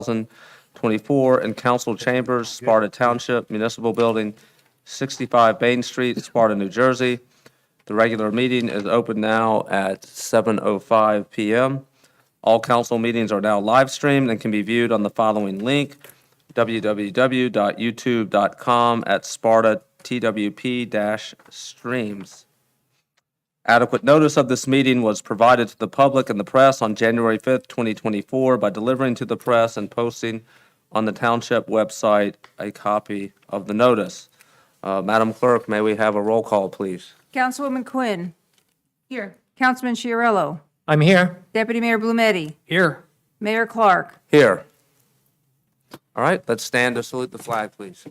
2024 in council chambers, Sparta Township, Municipal Building, 65 Bain Street, Sparta, New Jersey. The regular meeting is open now at 7:05 PM. All council meetings are now live streamed and can be viewed on the following link, www.youtube.com/SpartaTWP-streams. Adequate notice of this meeting was provided to the public and the press on January 5th, 2024 by delivering to the press and posting on the Township website a copy of the notice. Madam Clerk, may we have a roll call, please? Councilwoman Quinn. Here. Councilman Chiarello. I'm here. Deputy Mayor Blumetti. Here. Mayor Clark. Here. All right, let's stand to salute the flag, please.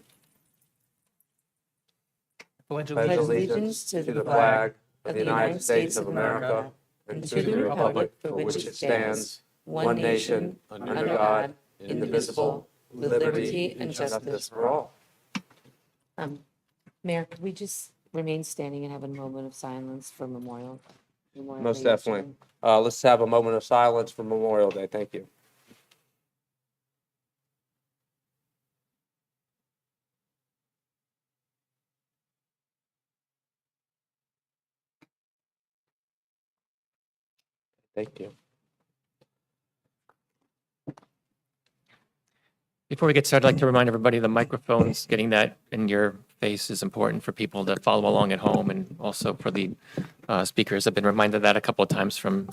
Pledge Pledge allegiance to the flag of the United States of America and to the republic for which it stands, one nation, under God, indivisible, with liberty and justice for all. Mayor, could we just remain standing and have a moment of silence for Memorial? Most definitely. Let's have a moment of silence for Memorial Day. Thank you. Thank you. Before we get started, I'd like to remind everybody the microphones, getting that in your face is important for people to follow along at home, and also for the speakers. I've been reminded of that a couple of times from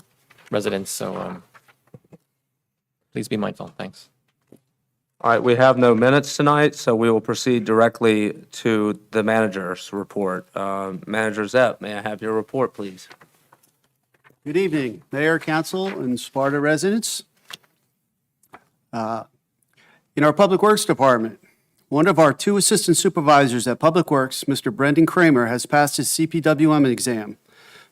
residents, so please be mindful. Thanks. All right, we have no minutes tonight, so we will proceed directly to the manager's report. Manager Zepp, may I have your report, please? Good evening, Mayor, Council, and Sparta residents. In our Public Works Department, one of our two assistant supervisors at Public Works, Mr. Brendan Kramer, has passed his CPWM exam.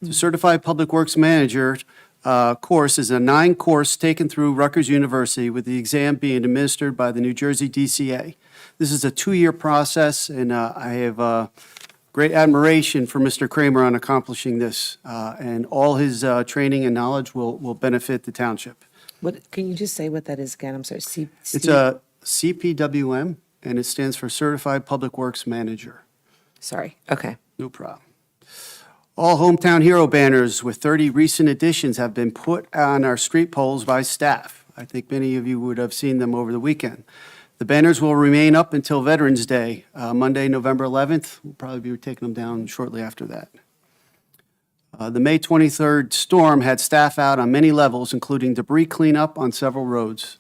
The Certified Public Works Manager course is a 9-course taken through Rutgers University, with the exam being administered by the New Jersey DCA. This is a 2-year process, and I have great admiration for Mr. Kramer on accomplishing this, and all his training and knowledge will benefit the township. What, can you just say what that is again? I'm sorry. It's a CPWM, and it stands for Certified Public Works Manager. Sorry. Okay. No problem. All Hometown Hero banners with 30 recent additions have been put on our street poles by staff. I think many of you would have seen them over the weekend. The banners will remain up until Veterans Day, Monday, November 11th. We'll probably be taking them down shortly after that. The May 23rd storm had staff out on many levels, including debris cleanup on several roads.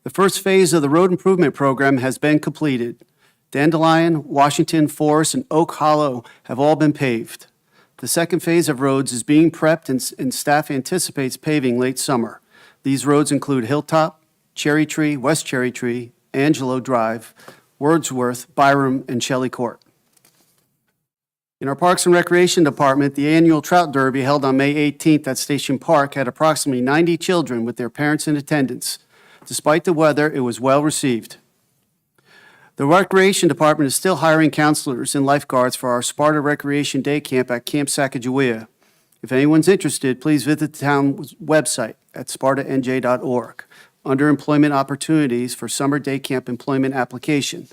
The first phase of the road improvement program has been completed. Dandelion, Washington, Forest, and Oak Hollow have all been paved. The second phase of roads is being prepped, and staff anticipates paving late summer. These roads include Hilltop, Cherry Tree, West Cherry Tree, Angelo Drive, Wordsworth, Byram, and Shelley Court. In our Parks and Recreation Department, the annual Trout Derby held on May 18th at Station Park had approximately 90 children with their parents in attendance. Despite the weather, it was well received. The Recreation Department is still hiring counselors and lifeguards for our Sparta Recreation Day Camp at Camp Sacagawea. If anyone's interested, please visit the town's website at spartanj.org under Employment Opportunities for Summer Day Camp Employment Application.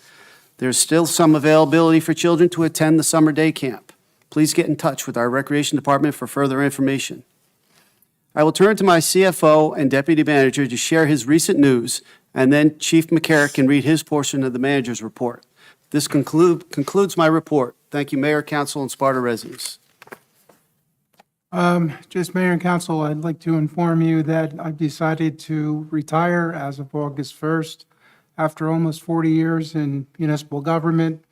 There's still some availability for children to attend the summer day camp. Please get in touch with our Recreation Department for further information. I will turn to my CFO and Deputy Manager to share his recent news, and then Chief McCarrick can read his portion of the manager's report. This concludes my report. Thank you, Mayor, Council, and Sparta residents. Just Mayor and Council, I'd like to inform you that I've decided to retire as of August 1st. After almost 40 years in municipal government,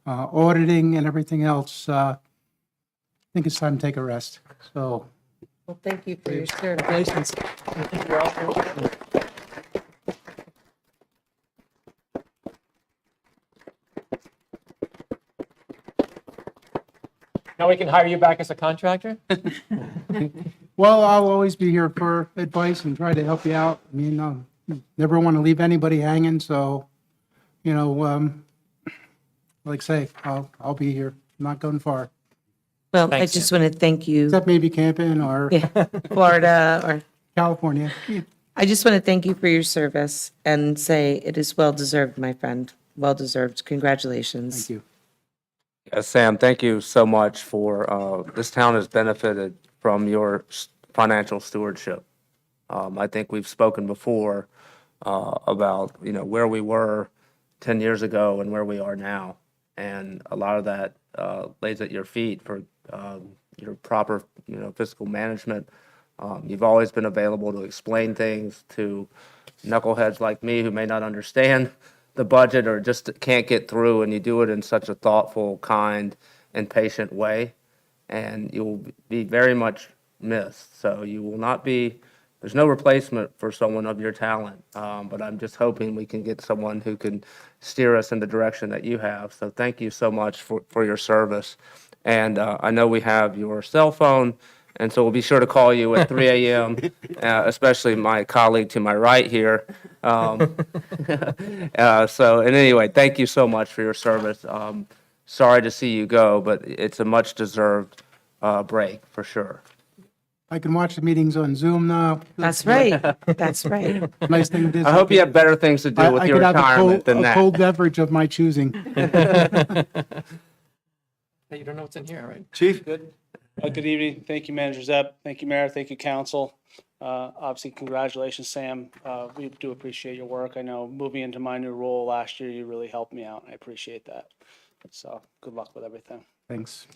auditing, and everything else, I think it's time to take a rest. So, Well, thank you for your service. Now we can hire you back as a contractor? well, I'll always be here for advice and try to help you out. I mean, never want to leave anybody hanging, so, like I say, I'll be here. I'm not going far. Well, I Thanks, just want to thank you, Except maybe camping or Florida or California. I just want to thank you for your service and say it is well-deserved, my friend. Well-deserved. Congratulations. Thank you. Sam, thank you so much for, this town has benefited from your financial stewardship. I think we've spoken before, about, where we were 10 years ago and where we are now. And a lot of that, lays at your feet for, your proper, fiscal management. You've always been available to explain things to knuckleheads like me who may not understand the budget or just can't get through, and you do it in such a thoughtful, kind, and patient way. And you'll be very much missed. So you will not be, there's no replacement for someone of your talent. But I'm just hoping we can get someone who can steer us in the direction that you have. So thank you so much for your service. And I know we have your cell phone, and so we'll be sure to call you at 3 a.m., especially my colleague to my right here. And anyway, thank you so much for your service. Sorry to see you go, but it's a much-deserved break, for sure. I can watch the meetings on Zoom now. That's right. That's right. Nice thing it is. I hope you have better things to do with I your could have retirement than a that. cold beverage of my choosing. Hey, you don't know what's in here, right? Chief? Good evening. Thank you, Manager Zep. Thank you, Mayor. Thank you, Council. Obviously, congratulations, Sam. We do appreciate your work. I know moving into my new role last year, you really helped me out. I appreciate that. So good luck with everything. Thanks.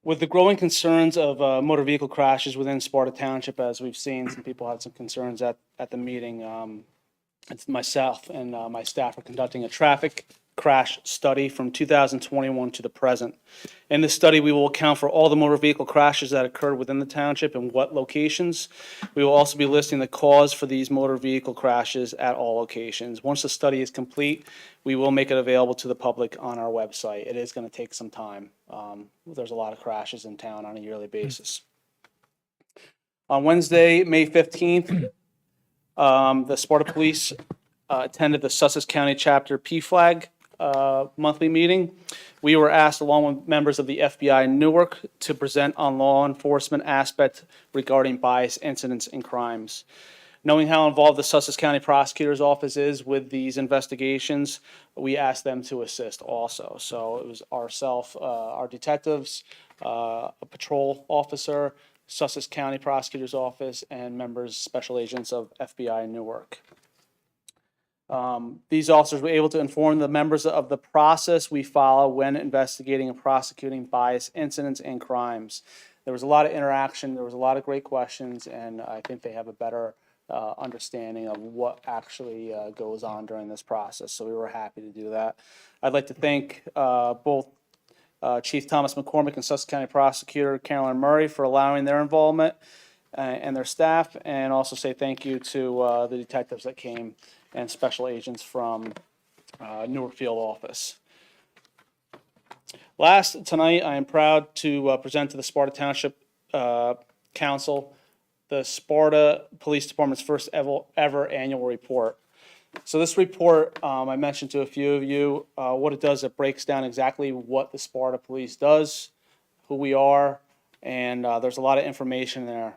With the growing concerns of motor vehicle crashes within Sparta Township, as we've seen, some people had some concerns at the meeting. It's myself and my staff are conducting a traffic crash study from 2021 to the present. In this study, we will account for all the motor vehicle crashes that occurred within the township and what locations. We will also be listing the cause for these motor vehicle crashes at all locations. Once the study is complete, we will make it available to the public on our website. It is going to take some time. There's a lot of crashes in town on a yearly basis. On Wednesday, May 15th, the Sparta Police attended the Sussex County Chapter PFLAG monthly meeting. We were asked, along with members of the FBI Newark, to present on law enforcement aspect regarding bias incidents and crimes. Knowing how involved the Sussex County Prosecutor's Office is with these investigations, we asked them to assist also. So it was our detectives, a patrol officer, Sussex County Prosecutor's Office, and members, special agents of FBI Newark. These officers were able to inform the members of the process we follow when investigating and prosecuting bias incidents and crimes. There was a lot of interaction, there was a lot of great questions, and I think they have a better understanding of what actually goes on during this process. So we were happy to do that. I'd like to thank both Chief Thomas McCormick and Sussex County Prosecutor Carolyn Murray for allowing their involvement and their staff, and also say thank you to the detectives that came and special agents from Newark Field Office. Last, tonight, I am proud to present to the Sparta Township Council the Sparta Police Department's first ever annual report. So this report, I mentioned to a few of you, what it does, it breaks down exactly what the Sparta Police does, who we are, and there's a lot of information there.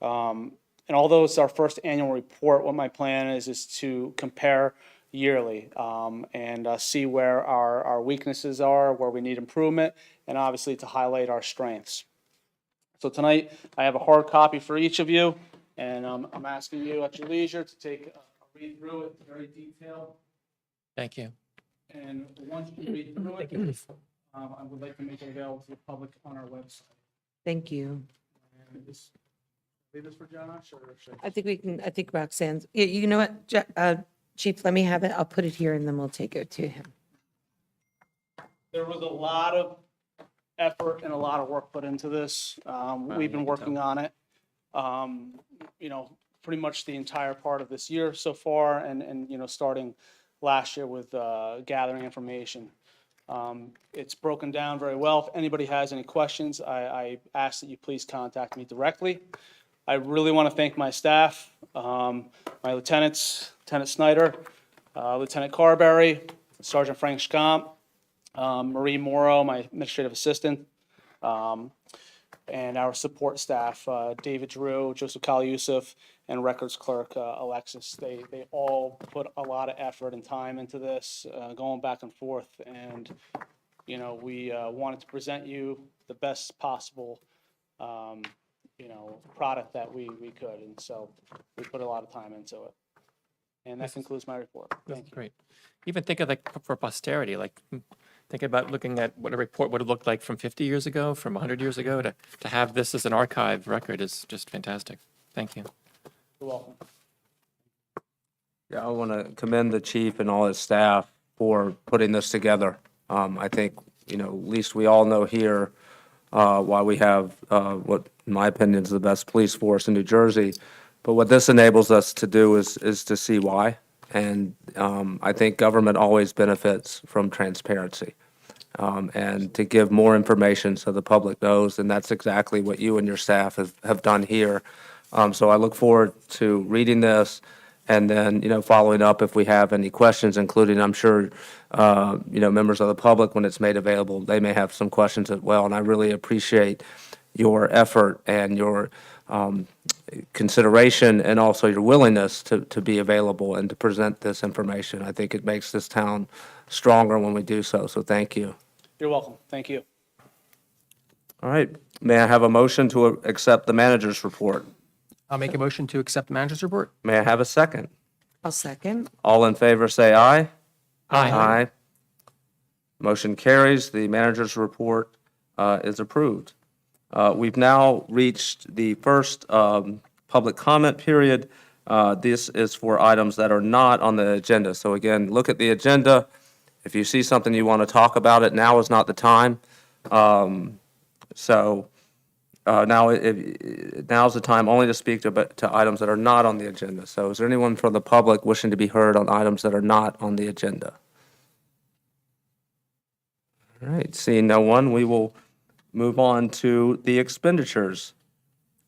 And although it's our first annual report, what my plan is to compare yearly and see where our weaknesses are, where we need improvement, and obviously to highlight our strengths. So tonight, I have a hard copy for each of you, and I'm asking you at your leisure to take a read through it, very detailed. Thank you. And once you read through it, I would like to make it available to the public on our website. Thank you. And just leave this for Josh, or should I think Roxanne's, you know what, Chief, let me have it. I'll put it here and then we'll take it to him. There was a lot of effort and a lot of work put into this. We've been working on it, pretty much the entire part of this year so far, and starting last year with gathering information. It's broken down very well. If anybody has any questions, I ask that you please contact me directly. I really want to thank my staff, my lieutenants, Lieutenant Snyder, Lieutenant Carberry, Sergeant Frank Scomp, Marie Morrow, my administrative assistant, and our support staff, David Drew, Joseph Kal Yusuf, and records clerk Alexis. They all put a lot of effort and time into this, going back and forth. And, you know, we wanted to present you the best possible, you know, product that we could. And so we put a lot of time into it. And that concludes my report. Thank you. Great. Even think of like for posterity, like thinking about looking at what a report would have looked like from 50 years ago, from 100 years ago, to have this as an archive record is just fantastic. Thank you. You're welcome. Yeah, I want to commend the chief and all his staff for putting this together. I think, you know, at least we all know here why we have what, in my opinion, is the best police force in New Jersey. But what this enables us to do is to see why. And I think government always benefits from transparency and to give more information so the public knows. And that's exactly what you and your staff have done here. So I look forward to reading this and then, you know, following up if we have any questions, including, I'm sure, you know, members of the public, when it's made available, they may have some questions as well. And I really appreciate your effort and your consideration and also your willingness to be available and to present this information. I think it makes this town stronger when we do so. So thank you. You're welcome. Thank you. All right. May I have a motion to accept the manager's report? I'll make a motion to accept the manager's report. May I have a second? I'll second. All in favor, say aye. Aye. Aye. Motion carries. The manager's report is approved. We've now reached the first public comment period. This is for items that are not on the agenda. So again, look at the agenda. If you see something you want to talk about it, now is not the time. Now's the time only to speak to items that are not on the agenda. So is there anyone from the public wishing to be heard on items that are not on the agenda? All right, seeing no one, we will move on to the expenditures.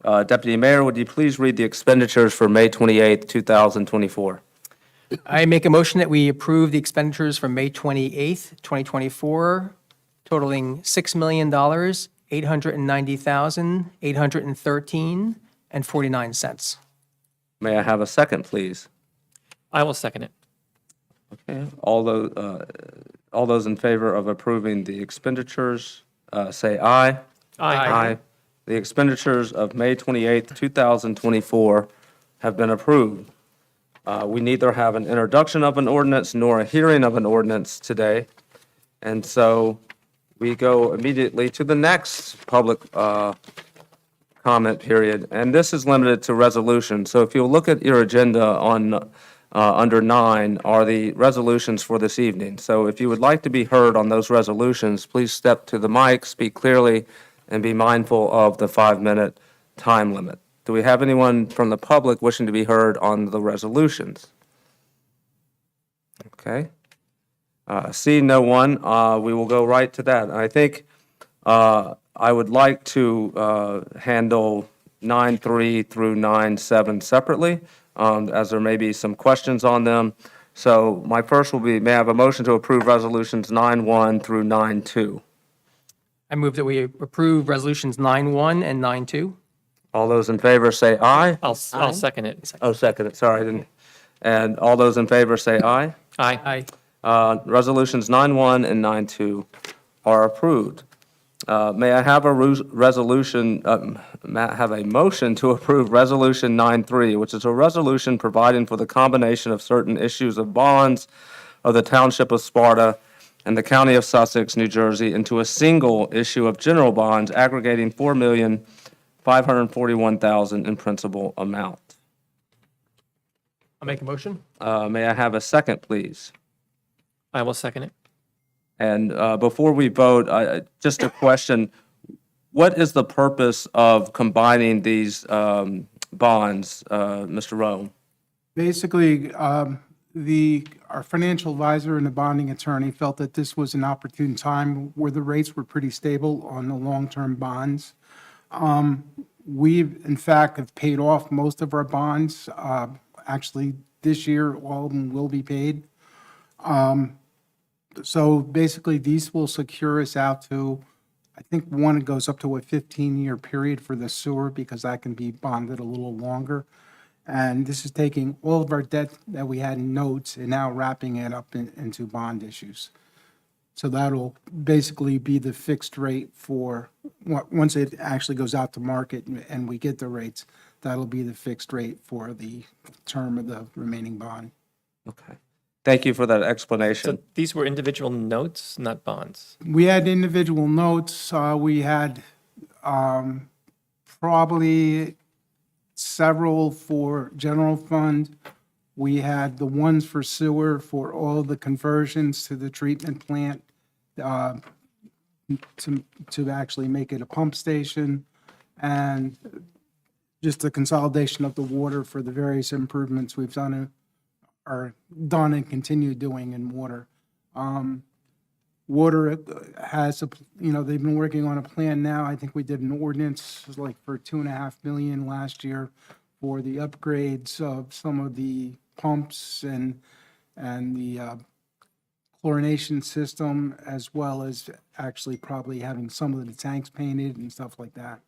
Deputy Mayor, would you please read the expenditures for May 28th, 2024? I make a motion that we approve the expenditures from May 28th, 2024, totaling $6,890,813.49. May I have a second, please? I will second it. Okay, all those in favor of approving the expenditures, say aye. Aye. The expenditures of May 28th, 2024 have been approved. We neither have an introduction of an ordinance nor a hearing of an ordinance today. And so we go immediately to the next public comment period. And this is limited to resolutions. So if you'll look at your agenda on under 9 are the resolutions for this evening. So if you would like to be heard on those resolutions, please step to the mic, speak clearly, and be mindful of the 5-minute time limit. Do we have anyone from the public wishing to be heard on the resolutions? Okay. Seeing no one, we will go right to that. I think I would like to handle 9.3 through 9.7 separately, as there may be some questions on them. So my first will be, may I have a motion to approve resolutions 9.1 through 9.2? I move that we approve resolutions 9-1 and 9-2. All those in favor say aye. I'll second it. Oh, second it, sorry, I didn't. And all those in favor say aye. Aye. Resolutions 9.1 and 9.2 are approved. May I have a resolution, may I have a motion to approve Resolution 9.3, which is a resolution providing for the combination of certain issues of bonds of the Township of Sparta and the County of Sussex, New Jersey, into a single issue of general bonds aggregating $4,541,000 in principal amount. I'll make a motion. May I have a second, please? I will second it. And before we vote, just a question. What is the purpose of combining these bonds, Mr. Rowe? Basically, our financial advisor and the bonding attorney felt that this was an opportune time where the rates were pretty stable on the long-term bonds. We, in fact, have paid off most of our bonds. Actually, this year, all of them will be paid. So basically, these will secure us out to I think one goes up to a 15-year period for the sewer because that can be bonded a little longer. And this is taking all of our debt that we had in notes and now wrapping it up into bond issues. So that'll basically be the fixed rate for, once it actually goes out to market and we get the rates, that'll be the fixed rate for the term of the remaining bond. Okay. Thank you for that So explanation. these were individual notes, not bonds. We had individual notes. We had probably several for general fund. We had the ones for sewer for all the conversions to the treatment plant to actually make it a pump station, and just the consolidation of the water for the various improvements we've done and continue doing in water. Water has, they've been working on a plan now. I think we did an ordinance like for $2.5 million last year for the upgrades of some of the pumps and the chlorination system, as well as actually probably having some of the tanks painted and stuff like that.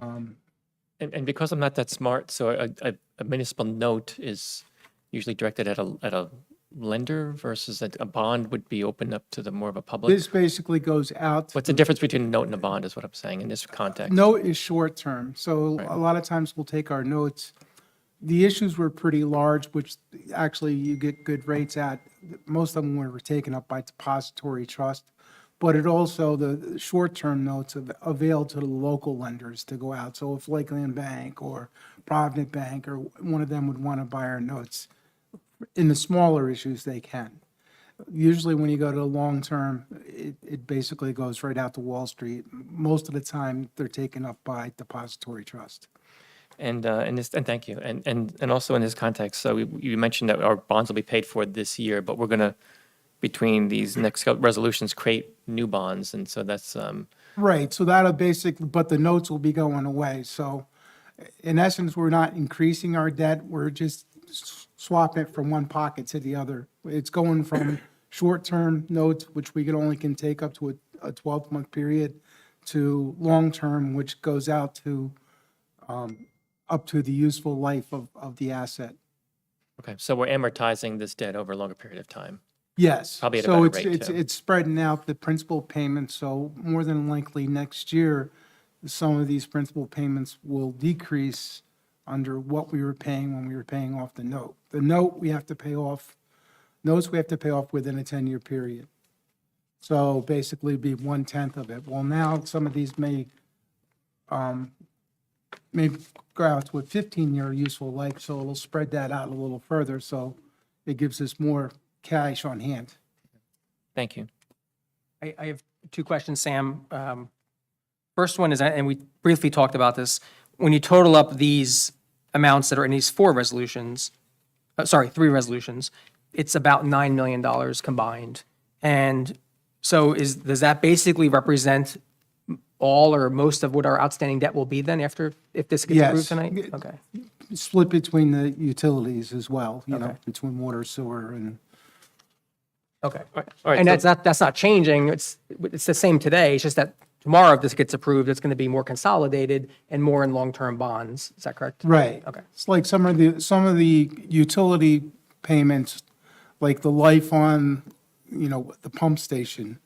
And because I'm not that smart, so a municipal note is usually directed at a lender versus a bond would be opened up to the more of a public. This basically goes out. What's the difference between a note and a bond is what I'm saying in this context. Note is short term, so a lot of times we'll take our notes. The issues were pretty large, which actually you get good rates at. Most of them were taken up by depository trust, but it also, the short-term notes avail to the local lenders to go out. So if Lakeland Bank or Provident Bank or one of them would want to buy our notes, in the smaller issues, they can. Usually when you go to long-term, it basically goes right out to Wall Street. Most of the time, they're taken up by depository trust. And thank you. And also in this context, so you mentioned that our bonds will be paid for this year, but we're going to, between these next resolutions, create new bonds. And so that's, Right, so that'll basically, but the notes will be going away. So in essence, we're not increasing our debt, we're just swapping it from one pocket to the other. It's going from short-term notes, which we can take up to a 12-month period, to long-term, which goes out to up to the useful life of the asset. okay, so we're amortizing this debt over a longer period of time. Yes. Probably at a So better rate, too. it's spreading out the principal payments, so more than likely next year, some of these principal payments will decrease under what we were paying when we were paying off the note. The note we have to pay off, notes we have to pay off within a 10-year period. So basically be 1/10 of it. Well, now some of these may go out to a 15-year useful life, so it'll spread that out a little further, so it gives us more cash on hand. Thank you. I have two questions, Sam. First one is, and we briefly talked about this, when you total up these amounts that are in these three resolutions, it's about $9 million combined. And so does that basically represent all or most of what our outstanding debt will be then if this gets approved Yes. tonight? Okay. Split between the utilities as well, Okay. between water, sewer, and Okay. All right, And so- that's not changing. It's the same today. It's just that tomorrow, if this gets approved, it's going to be more consolidated and more in long-term bonds. Is that correct? right. Okay. It's like some of the utility payments, like the life on, the pump station,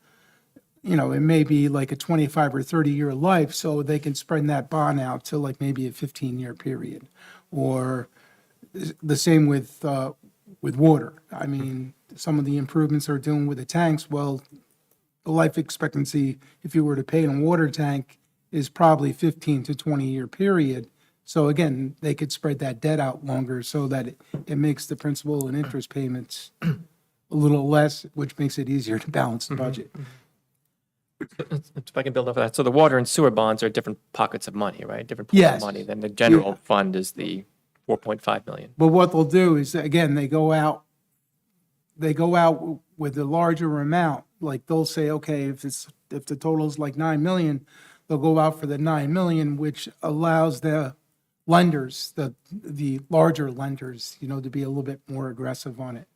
it may be like a 25 or 30-year life, so they can spread that bond out to like maybe a 15-year period. Or the same with water. I mean, some of the improvements they're doing with the tanks, well, the life expectancy, if you were to pay in a water tank, is probably 15 to 20-year period. So again, they could spread that debt out longer so that it makes the principal and interest payments a little less, which makes it easier to balance the budget. If I can build off of that, so the water and sewer bonds are different pockets of money, right? Different pools Yes. of money. Then the general fund is the 4.5 million. But what they'll do is, again, they go out with a larger amount. Like they'll say, okay, if the total is like 9 million, they'll go out for the 9 million, which allows the lenders, the larger lenders, to be a little bit more aggressive on it.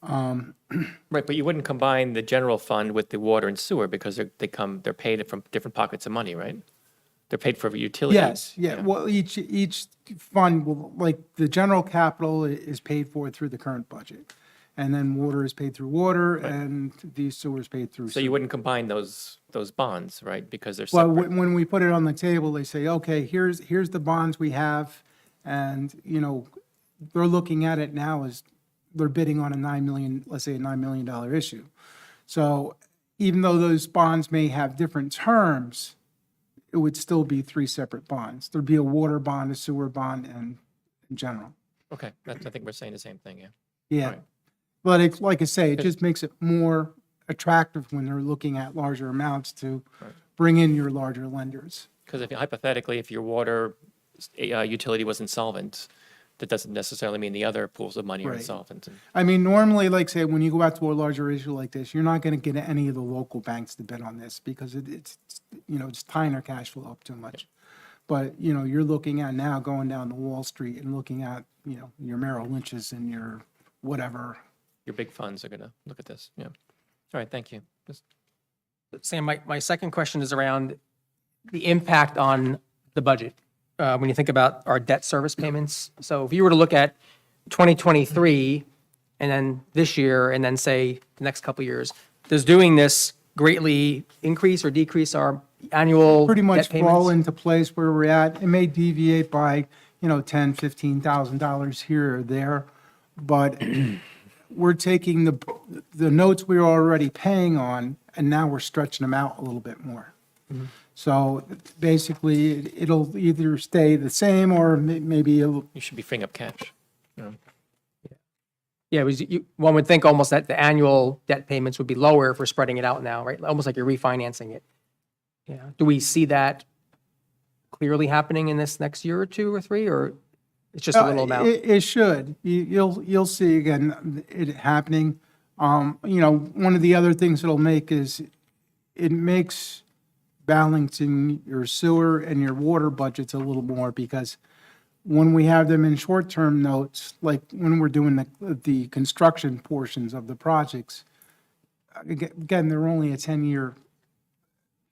Right, but you wouldn't combine the general fund with the water and sewer because they're paid from different pockets of money, right? They're paid for utilities. Yes, yeah, well, each fund will, like, the general capital is paid for through the current budget. And then water is paid through water, and the sewer is paid through So you sewer. wouldn't combine those bonds, right? Because they're Well, separate. when we put it on the table, they say, okay, here's the bonds we have, and, they're looking at it now as, they're bidding on a 9 million, let's say a $9 million issue. So even though those bonds may have different terms, it would still be three separate bonds. There'd be a water bond, a sewer bond, and in general. Okay, I think we're saying the same thing, yeah. Yeah. Right. But it's, like I say, it just makes it more attractive when they're looking at larger amounts to bring in your larger lenders. Because hypothetically, if your water utility was insolvent, that doesn't necessarily mean the other pools of money are Right. insolvent. And- I mean, normally, like say, when you go out to a larger issue like this, you're not going to get any of the local banks to bid on this because it's tying their cash flow up too much. But, you're looking at now going down to Wall Street and looking at, your Merrill Lynch's and your whatever. Your big funds are going to look at this, yeah. All right, thank you. Sam, my second question is around the impact on the budget. When you think about our debt service payments. So if you were to look at 2023 and then this year and then say the next couple of years, does doing this greatly increase or decrease our annual Pretty debt much payments? fall into place where we're at. It may deviate by, $10,000, $15,000 here or there. But we're taking the notes we were already paying on, and now we're stretching them out a little bit more. So basically, it'll either stay the same or maybe You should be freeing up cash. Yeah, one would think almost that the annual debt payments would be lower if we're spreading it out now, right? Almost like you're refinancing it. Yeah. Do we see that clearly happening in this next year or two or three, or it's just a little amount? It should. You'll see again it happening. One of the other things it'll make is it makes balancing your sewer and your water budgets a little more because when we have them in short-term notes, like when we're doing the construction portions of the projects, again, they're only a 10-year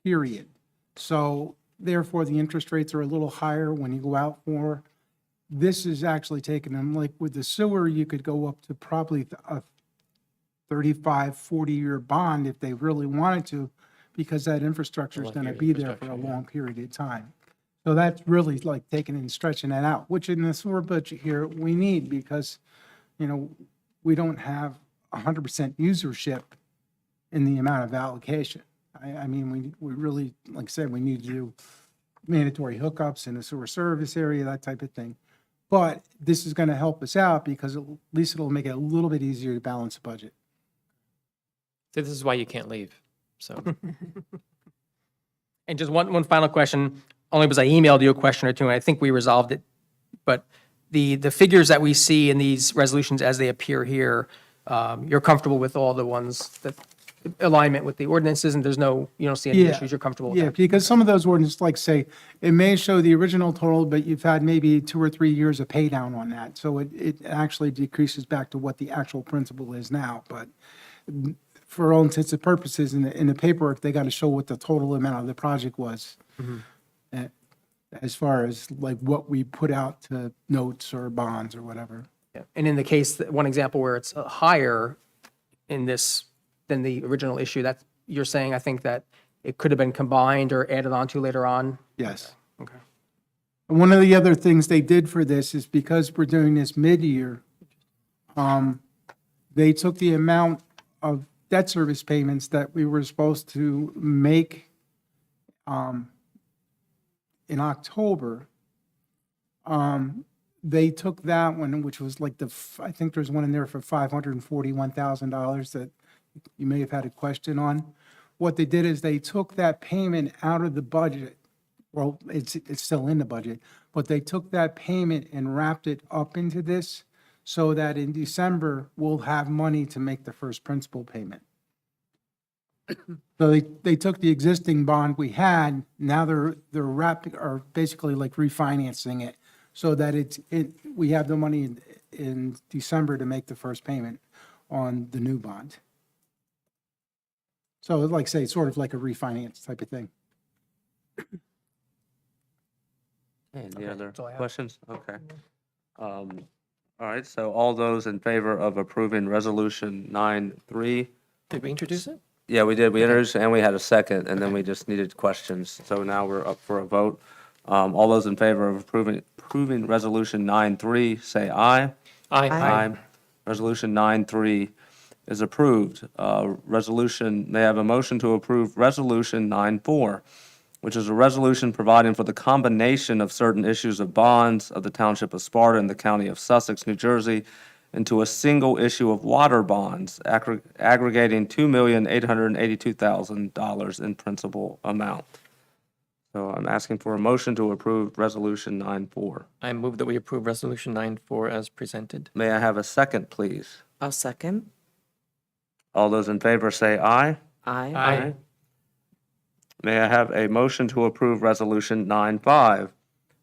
period. So therefore, the interest rates are a little higher when you go out for. This is actually taking them, like with the sewer, you could go up to probably a 35, 40-year bond if they really wanted to, because that infrastructure is going to be there for a long period of time. So that's really like taking and stretching that out, which in the sewer budget here, we need because, we don't have 100% usership in the amount of allocation. I mean, we really, like I said, we need to do mandatory hookups in the sewer service area, that type of thing. But this is going to help us out because at least it'll make it a little bit easier to balance the budget. So this is why you can't leave, so. And just one final question, only because I emailed you a question or two, and I think we resolved it. But the figures that we see in these resolutions as they appear here, you're comfortable with all the ones that alignment with the ordinances, and you don't see any Yeah. issues, you're comfortable with Yeah, that? because some of those ordinances, like say, it may show the original total, but you've had maybe 2 or 3 years of pay down on that. So it actually decreases back to what the actual principal is now. But for all intents and purposes, in the paperwork, they got to show what the total amount of the project was. As far as like what we put out to notes or bonds or whatever. Yeah. And in the case, one example where it's higher in this than the original issue, that you're saying, I think that it could have been combined or added on to later on? Yes. Okay. And one of the other things they did for this is because we're doing this mid-year, they took the amount of debt service payments that we were supposed to make in October. They took that one, which was like I think there's one in there for $541,000 that you may have had a question on. What they did is they took that payment out of the budget. Well, it's still in the budget, but they took that payment and wrapped it up into this so that in December, we'll have money to make the first principal payment. So they took the existing bond we had, now they're wrapping, or basically like refinancing it so that we have the money in December to make the first payment. on the new bond. So like I say, it's sort of like a refinance type of thing. Any other all I have. questions? Okay. All right, so all those in favor of approving Resolution 9-3? Did we introduce it? Yeah, we did. We introduced it and we had a second, and then we just needed questions. So now we're up for a vote. All those in favor of approving Resolution 9-3, say aye. Aye. Resolution 9-3 is approved. May I have a motion to approve Resolution 9-4, which is a resolution providing for the combination of certain issues of bonds of the Township of Sparta and the County of Sussex, New Jersey, into a single issue of water bonds aggregating $2,882,000 in principal amount. So I'm asking for a motion to approve Resolution 9-4. I move that we approve Resolution 9-4 as presented. May I have a second, please? I'll second. All those in favor say aye. Aye. May I have a motion to approve Resolution 9-5,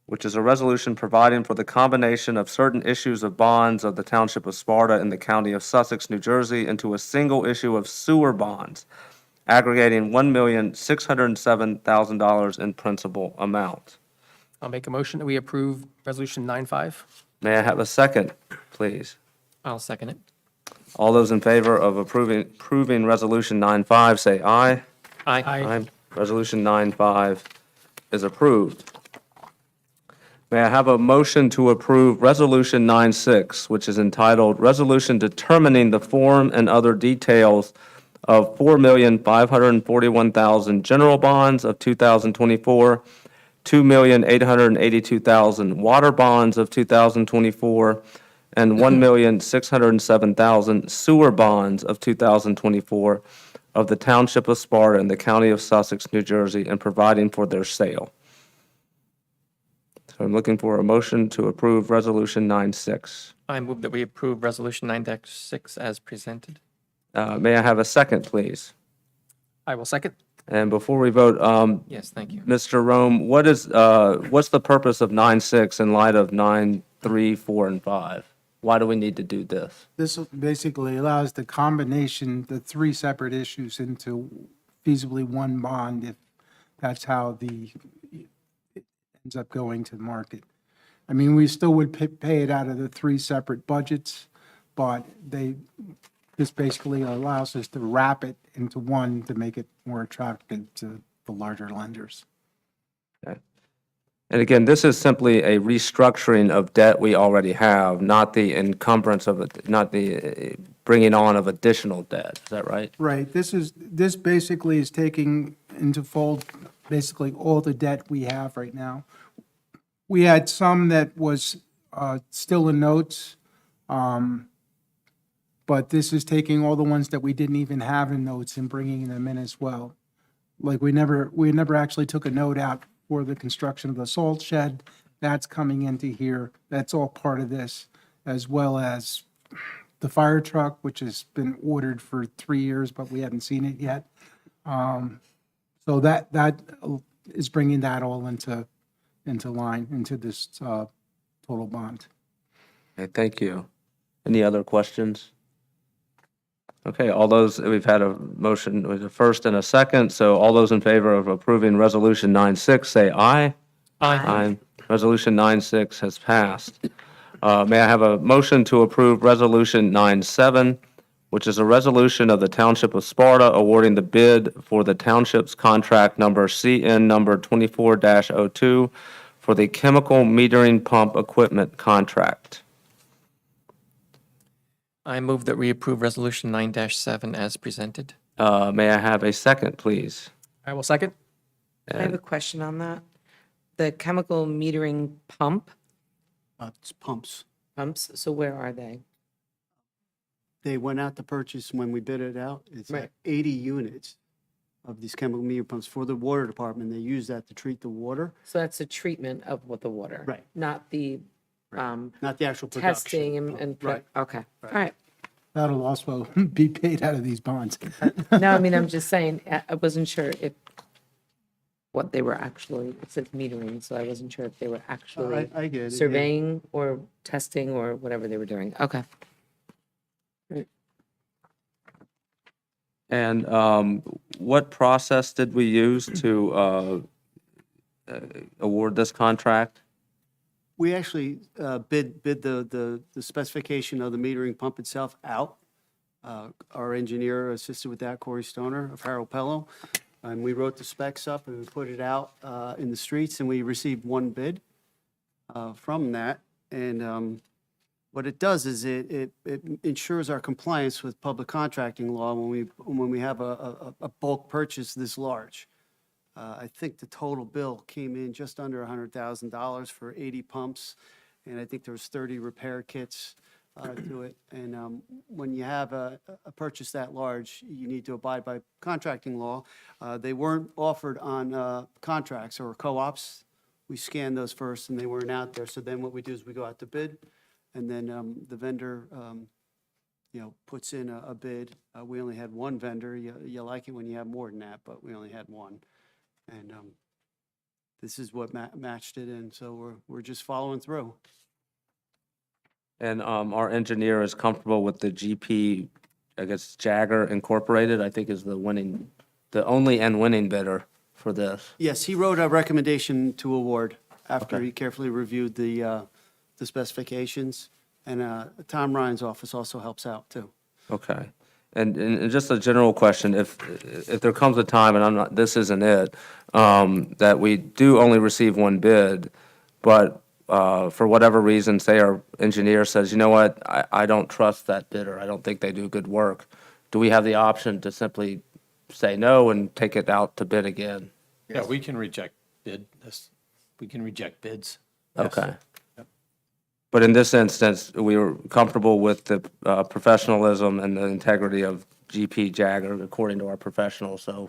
which is a resolution providing for the combination of certain issues of bonds of the Township of Sparta and the County of Sussex, New Jersey, into a single issue of sewer bonds aggregating $1,607,000 in principal amount. I'll make a motion that we approve Resolution 9-5. May I have a second, please? I'll second it. All those in favor of approving Resolution 9-5, say aye. Aye. Resolution 9-5 is approved. May I have a motion to approve Resolution 9-6, which is entitled Resolution Determining the Form and Other Details of $4,541,000 General Bonds of 2024, $2,882,000 Water Bonds of 2024, and $1,607,000 Sewer Bonds of 2024 of the Township of Sparta and the County of Sussex, New Jersey, and providing for their sale. So I'm looking for a motion to approve Resolution 9-6. I move that we approve Resolution 9-6 as presented. May I have a second, please? I will second. And before we vote, Yes, thank you. Mr. Rome, what's the purpose of 9-6 in light of 9-3, 4, and 5? Why do we need to do this? This basically allows the combination, the three separate issues into feasibly one bond if that's how it ends up going to the market. I mean, we still would pay it out of the three separate budgets, but this basically allows us to wrap it into one to make it more attractive to the larger lenders. And again, this is simply a restructuring of debt we already have, not the encumbrance of it, not the bringing on of additional debt. Is that right? Right, this basically is taking into fold basically all the debt we have right now. We had some that was still in notes, but this is taking all the ones that we didn't even have in notes and bringing them in as well. Like we never actually took a note out for the construction of the salt shed. That's coming into here. That's all part of this, as well as the fire truck, which has been ordered for 3 years, but we haven't seen it yet. So that is bringing that all into line, into this total bond. Okay, thank you. Any other questions? Okay, we've had a motion with a first and a second, so all those in favor of approving Resolution 9-6, say aye. Aye. Resolution 9-6 has passed. May I have a motion to approve Resolution 9-7, which is a resolution of the Township of Sparta awarding the bid for the Township's contract number CN number 24-02 for the chemical metering pump equipment contract. I move that we approve Resolution 9-7 as presented. May I have a second, please? I will second. I have a question on that. The chemical metering It's pumps. pumps, so where are they? They went out to purchase, when we bid it out, it's Right. 80 units of these chemical meter pumps for the water department. They use that to treat the water, So that's the treatment of what the water? Right. Not the not the actual production. testing and, Right. okay, all right. That'll also be paid out of these bonds. No, I mean, I'm just saying, I wasn't sure what they were actually, it said metering, so I wasn't sure if they were actually I get it. yeah. surveying or testing or whatever they were doing. Okay. And what process did we use to award this contract? We actually bid the specification of the metering pump itself out. Our engineer assisted with that, Corey Stoner of Harold Pello. And we wrote the specs up and we put it out in the streets, and we received one bid from that. And what it does is it ensures our compliance with public contracting law when we have a bulk purchase this large. I think the total bill came in just under $100,000 for 80 pumps, and I think there was 30 repair kits to it. And when you have a purchase that large, you need to abide by contracting law. They weren't offered on contracts or co-ops. We scanned those first, and they weren't out there. So then what we do is we go out to bid, and then the vendor, puts in a bid. We only had one vendor. You like it when you have more than that, but we only had one. And this is what matched it, and so we're just following through. And our engineer is comfortable with the GP, I guess Jagger Incorporated, I think is the only and winning bidder for this. Yes, he wrote a recommendation to award after Okay. he carefully reviewed the specifications, and Tom Ryan's office also helps out, too. Okay. And just a general question, if there comes a time, and this isn't it, that we do only receive one bid, but for whatever reason, say our engineer says, you know what, I don't trust that bidder, I don't think they do good work, do we have the option to simply say no and take it out to bid again? Yeah, we can reject we can reject bids. Yes. Okay. But in this instance, we were comfortable with the professionalism and the integrity of GP Jagger, according to our professionals, so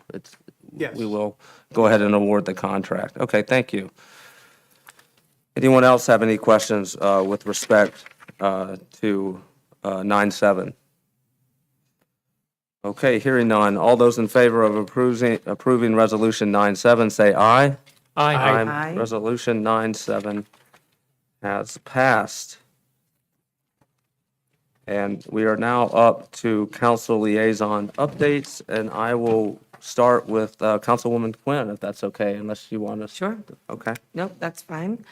Yes. we will go ahead and award the contract. Okay, thank you. Anyone else have any questions with respect to 9-7? Okay, hearing none. All those in favor of approving Resolution 9-7, say aye. Aye. Resolution 9-7 has passed. And we are now up to council liaison updates, and I will start with Councilwoman Quinn, if that's okay, unless you want to. Sure. Okay. Nope, that's fine.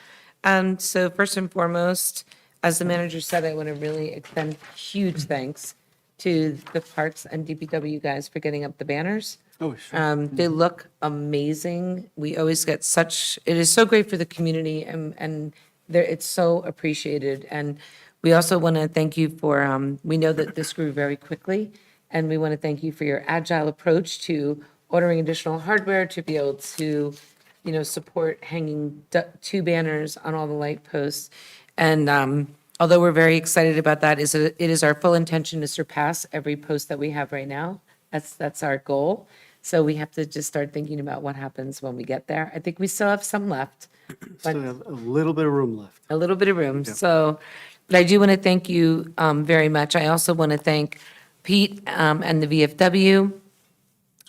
So first and foremost, as the manager said, I want to really extend huge thanks to the Parks and DPW guys for getting up the banners. Oh, sure. They look amazing. We always get it is so great for the community, and it's so appreciated. And we also want to thank you for, we know that this grew very quickly, and we want to thank you for your agile approach to ordering additional hardware to be able to, support hanging 2 banners on all the light posts. And although we're very excited about that, it is our full intention to surpass every post that we have right now. That's our goal. So we have to just start thinking about what happens when we get there. I think we still have some left, but Still have a little bit of room left. a little bit of room. So, but I do want to thank you very much. I also want to thank Pete and the VFW,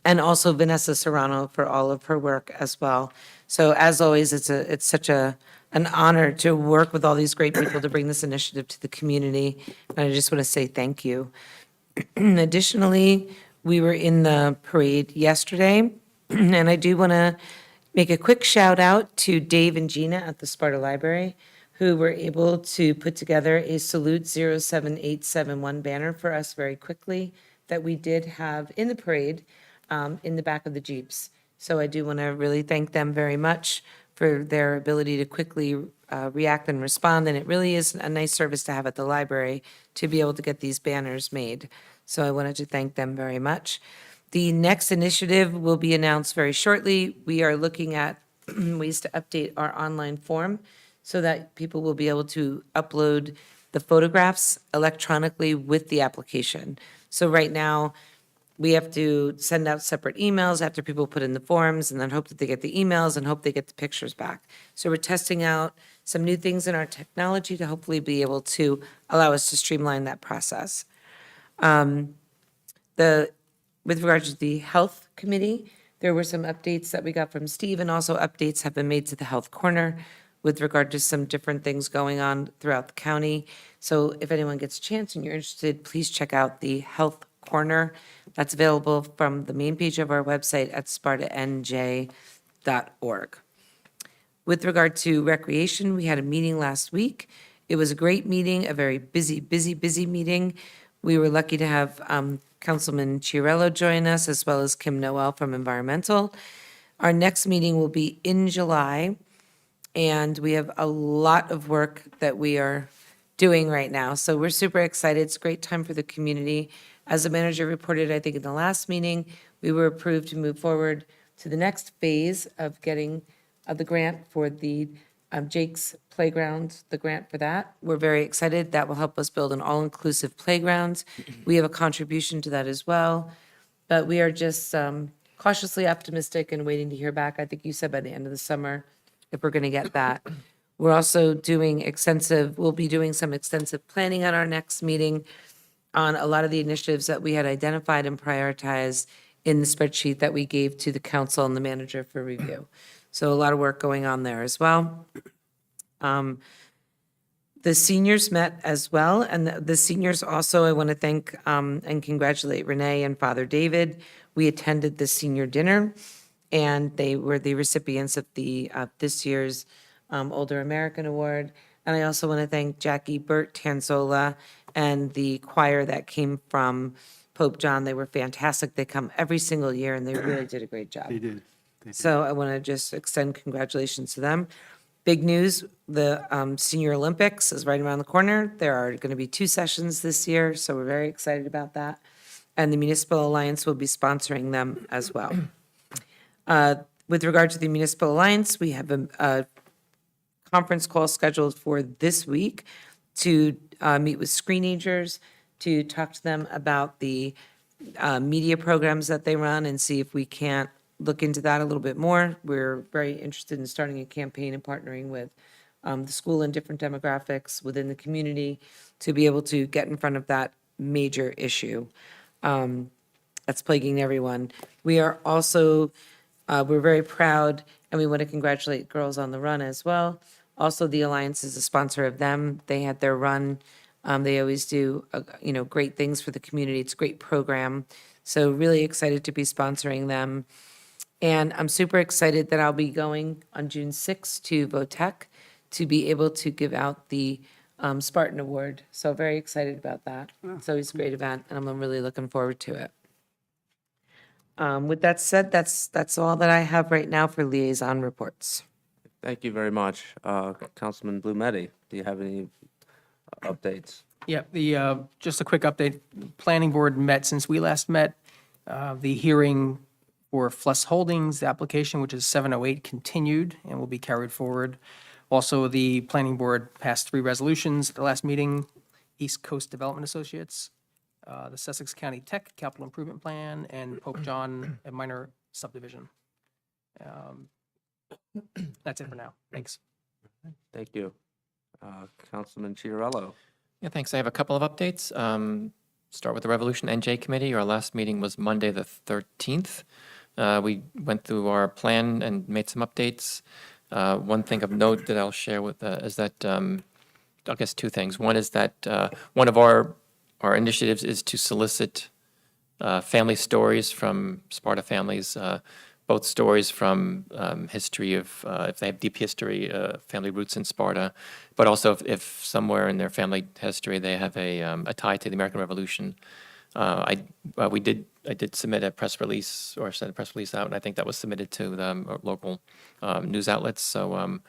and also Vanessa Serrano for all of her work as well. So as always, it's such an honor to work with all these great people to bring this initiative to the community. And I just want to say thank you. Additionally, we were in the parade yesterday, and I do want to make a quick shout out to Dave and Gina at the Sparta Library, who were able to put together a Salute 07871 banner for us very quickly that we did have in the parade in the back of the Jeeps. So I do want to really thank them very much for their ability to quickly react and respond. And it really is a nice service to have at the library to be able to get these banners made. So I wanted to thank them very much. The next initiative will be announced very shortly. We are looking at ways to update our online form so that people will be able to upload the photographs electronically with the application. So right now, we have to send out separate emails after people put in the forms, and then hope that they get the emails and hope they get the pictures back. So we're testing out some new things in our technology to hopefully be able to allow us to streamline that process. With regard to the Health Committee, there were some updates that we got from Steve, and also updates have been made to the Health Corner with regard to some different things going on throughout the county. So if anyone gets a chance and you're interested, please check out the Health corner. That's available from the main page of our website at spartanj.org. With regard to recreation, we had a meeting last week. It was a great meeting, a very busy meeting. We were lucky to have Councilman Chiarello join us, as well as Kim Noel from Environmental. Our next meeting will be in July, and we have a lot of work that we are doing right now. So we're super excited. It's a great time for the community. As the manager reported, I think in the last meeting, we were approved to move forward to the next phase of getting the grant for the Jake's Playground, the grant for that. We're very excited. That will help us build an all-inclusive playground. We have a contribution to that as well. But we are just cautiously optimistic and waiting to hear back. I think you said by the end of the summer if we're going to get that. We're also we'll be doing some extensive planning at our next meeting on a lot of the initiatives that we had identified and prioritized in the spreadsheet that we gave to the council and the manager for review. So a lot of work going on there as well. The seniors met as well, and the seniors also, I want to thank and congratulate Renee and Father David. We attended the senior dinner, and they were the recipients of this year's Older American Award. And I also want to thank Jackie Burt Tanzola and the choir that came from Pope John. They were fantastic. They come every single year, and they really did a great job. They did. So I want to just extend congratulations to them. Big news, the Senior Olympics is right around the corner. There are going to be 2 sessions this year, so we're very excited about that. And the Municipal Alliance will be sponsoring them as well. With regard to the Municipal Alliance, we have a conference call scheduled for this week to meet with screenagers, to talk to them about the media programs that they run and see if we can't look into that a little bit more. We're very interested in starting a campaign and partnering with the school and different demographics within the community to be able to get in front of that major issue that's plaguing everyone. We are also, we're very proud, and we want to congratulate Girls on the Run as well. Also, the Alliance is a sponsor of them. They had their run. They always do, great things for the community. It's a great program. So really excited to be sponsoring them. And I'm super excited that I'll be going on June 6th to VOTEC to be able to give out the Spartan Award. So very excited about that. It's always a great event, and I'm really looking forward to it. With that said, that's all that I have right now for liaison reports. Thank you very much. Councilman Blumetti, do you have any updates? Yeah, just a quick update. Planning Board met since we last met. The hearing for Fluss Holdings, the application, which is 708, continued and will be carried forward. Also, the Planning Board passed 3 resolutions at the last meeting. East Coast Development Associates, the Sussex County Tech Capital Improvement Plan, and Pope John, a minor subdivision. That's it for now. Thanks. Thank you. Councilman Chiarello. Yeah, thanks. I have a couple of updates. Start with the Revolution NJ Committee. Our last meeting was Monday, the 13th. We went through our plan and made some updates. One thing of note that I'll share with is that, I guess 2 things. One is that one of our initiatives is to solicit family stories from Sparta families, both stories from history of, if they have deep history, family roots in Sparta, but also if somewhere in their family history they have a tie to the American Revolution. I did submit a press release, or sent a press release out, and I think that was submitted to the local news outlets. So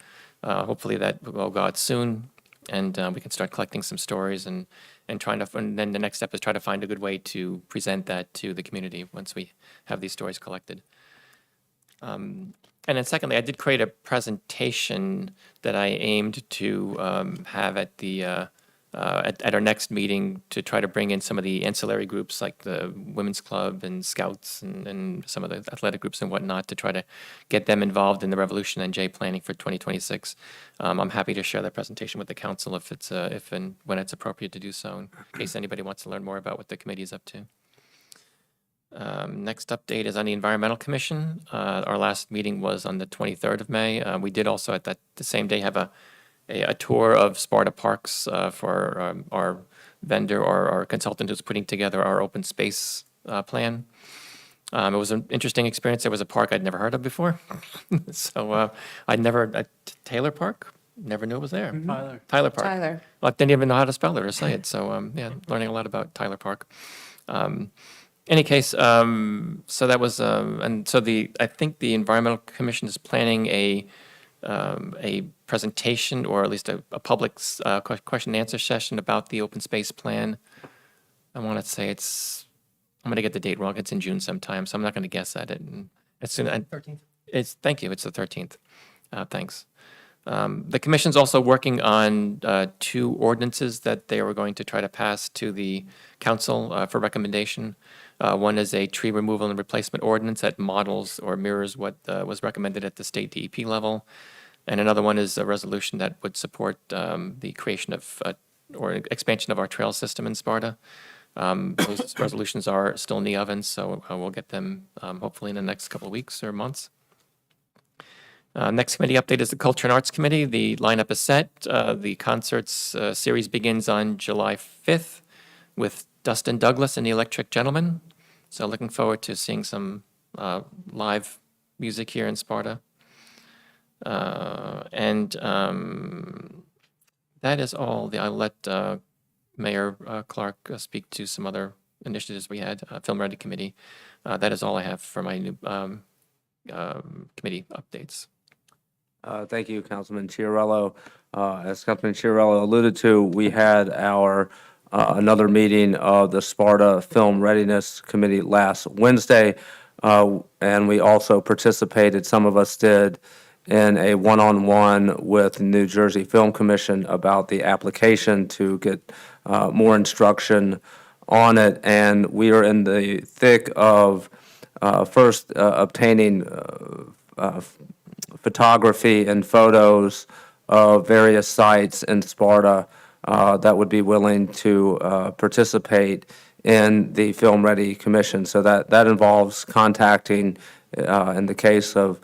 hopefully that will go out soon, and we can start collecting some stories and then the next step is try to find a good way to present that to the community once we have these stories collected. And then secondly, I did create a presentation that I aimed to have at the at our next meeting to try to bring in some of the ancillary groups like the Women's Club and Scouts and some of the athletic groups and whatnot to try to get them involved in the Revolution NJ planning for 2026. I'm happy to share that presentation with the council if and when it's appropriate to do so, in case anybody wants to learn more about what the committee is up to. Next update is on the Environmental Commission. Our last meeting was on the 23rd of May. We did also at the same day have a tour of Sparta Parks for our vendor or our consultant who's putting together our open space plan. It was an interesting experience. There was a park I'd never heard of before. So Taylor Park, never knew it was there. Tyler Park. Tyler. Well, I didn't even know how to spell it or say it. So, yeah, learning a lot about Tyler Park. Any case, so that was, and so I think the Environmental Commission is planning a presentation, or at least a public question and answer session about the open space plan. I want to say I'm going to get the date wrong. It's in June sometime, so I'm not going to guess at it. And as soon 13th. Thank you. It's the 13th. Thanks. The commission's also working on 2 ordinances that they were going to try to pass to the council for recommendation. One is a tree removal and replacement ordinance that models or mirrors what was recommended at the state DEP level. And another one is a resolution that would support the creation of or expansion of our trail system in Sparta. Those resolutions are still in the oven, so we'll get them hopefully in the next couple of weeks or months. Next committee update is the Culture and Arts Committee. The lineup is set. The concerts series begins on July 5th with Dustin Douglas and the Electric Gentlemen. So looking forward to seeing some live music here in Sparta. And that is all. I'll let Mayor Clark speak to some other initiatives we had. Film Ready Committee. That is all I have for my new committee updates. Thank you, Councilman Chiarello. As Councilman Chiarello alluded to, we had our another meeting of the Sparta Film Readiness Committee last Wednesday, and we also participated, some of us did, in a one-on-one with the New Jersey Film Commission about the application to get more instruction on it. And we are in the thick of first obtaining photography and photos of various sites in Sparta that would be willing to participate in the Film Ready Commission. So that involves contacting, in the case of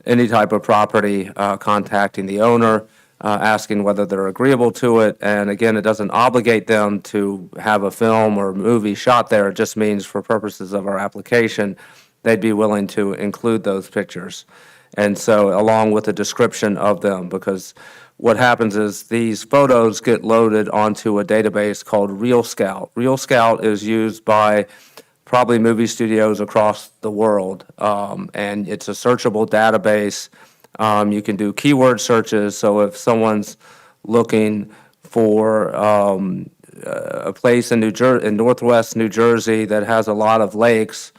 any type of property, contacting the owner, asking whether they're agreeable to it. And again, it doesn't obligate them to have a film or movie shot there. It just means for purposes of our application, they'd be willing to include those pictures. And so along with a description of them, because what happens is these photos get loaded onto a database called Real Scout. Real Scout is used by probably movie studios across the world, and it's a searchable database. You can do keyword searches, so if someone's looking for a place in Northwest New Jersey that has a lot of lakes,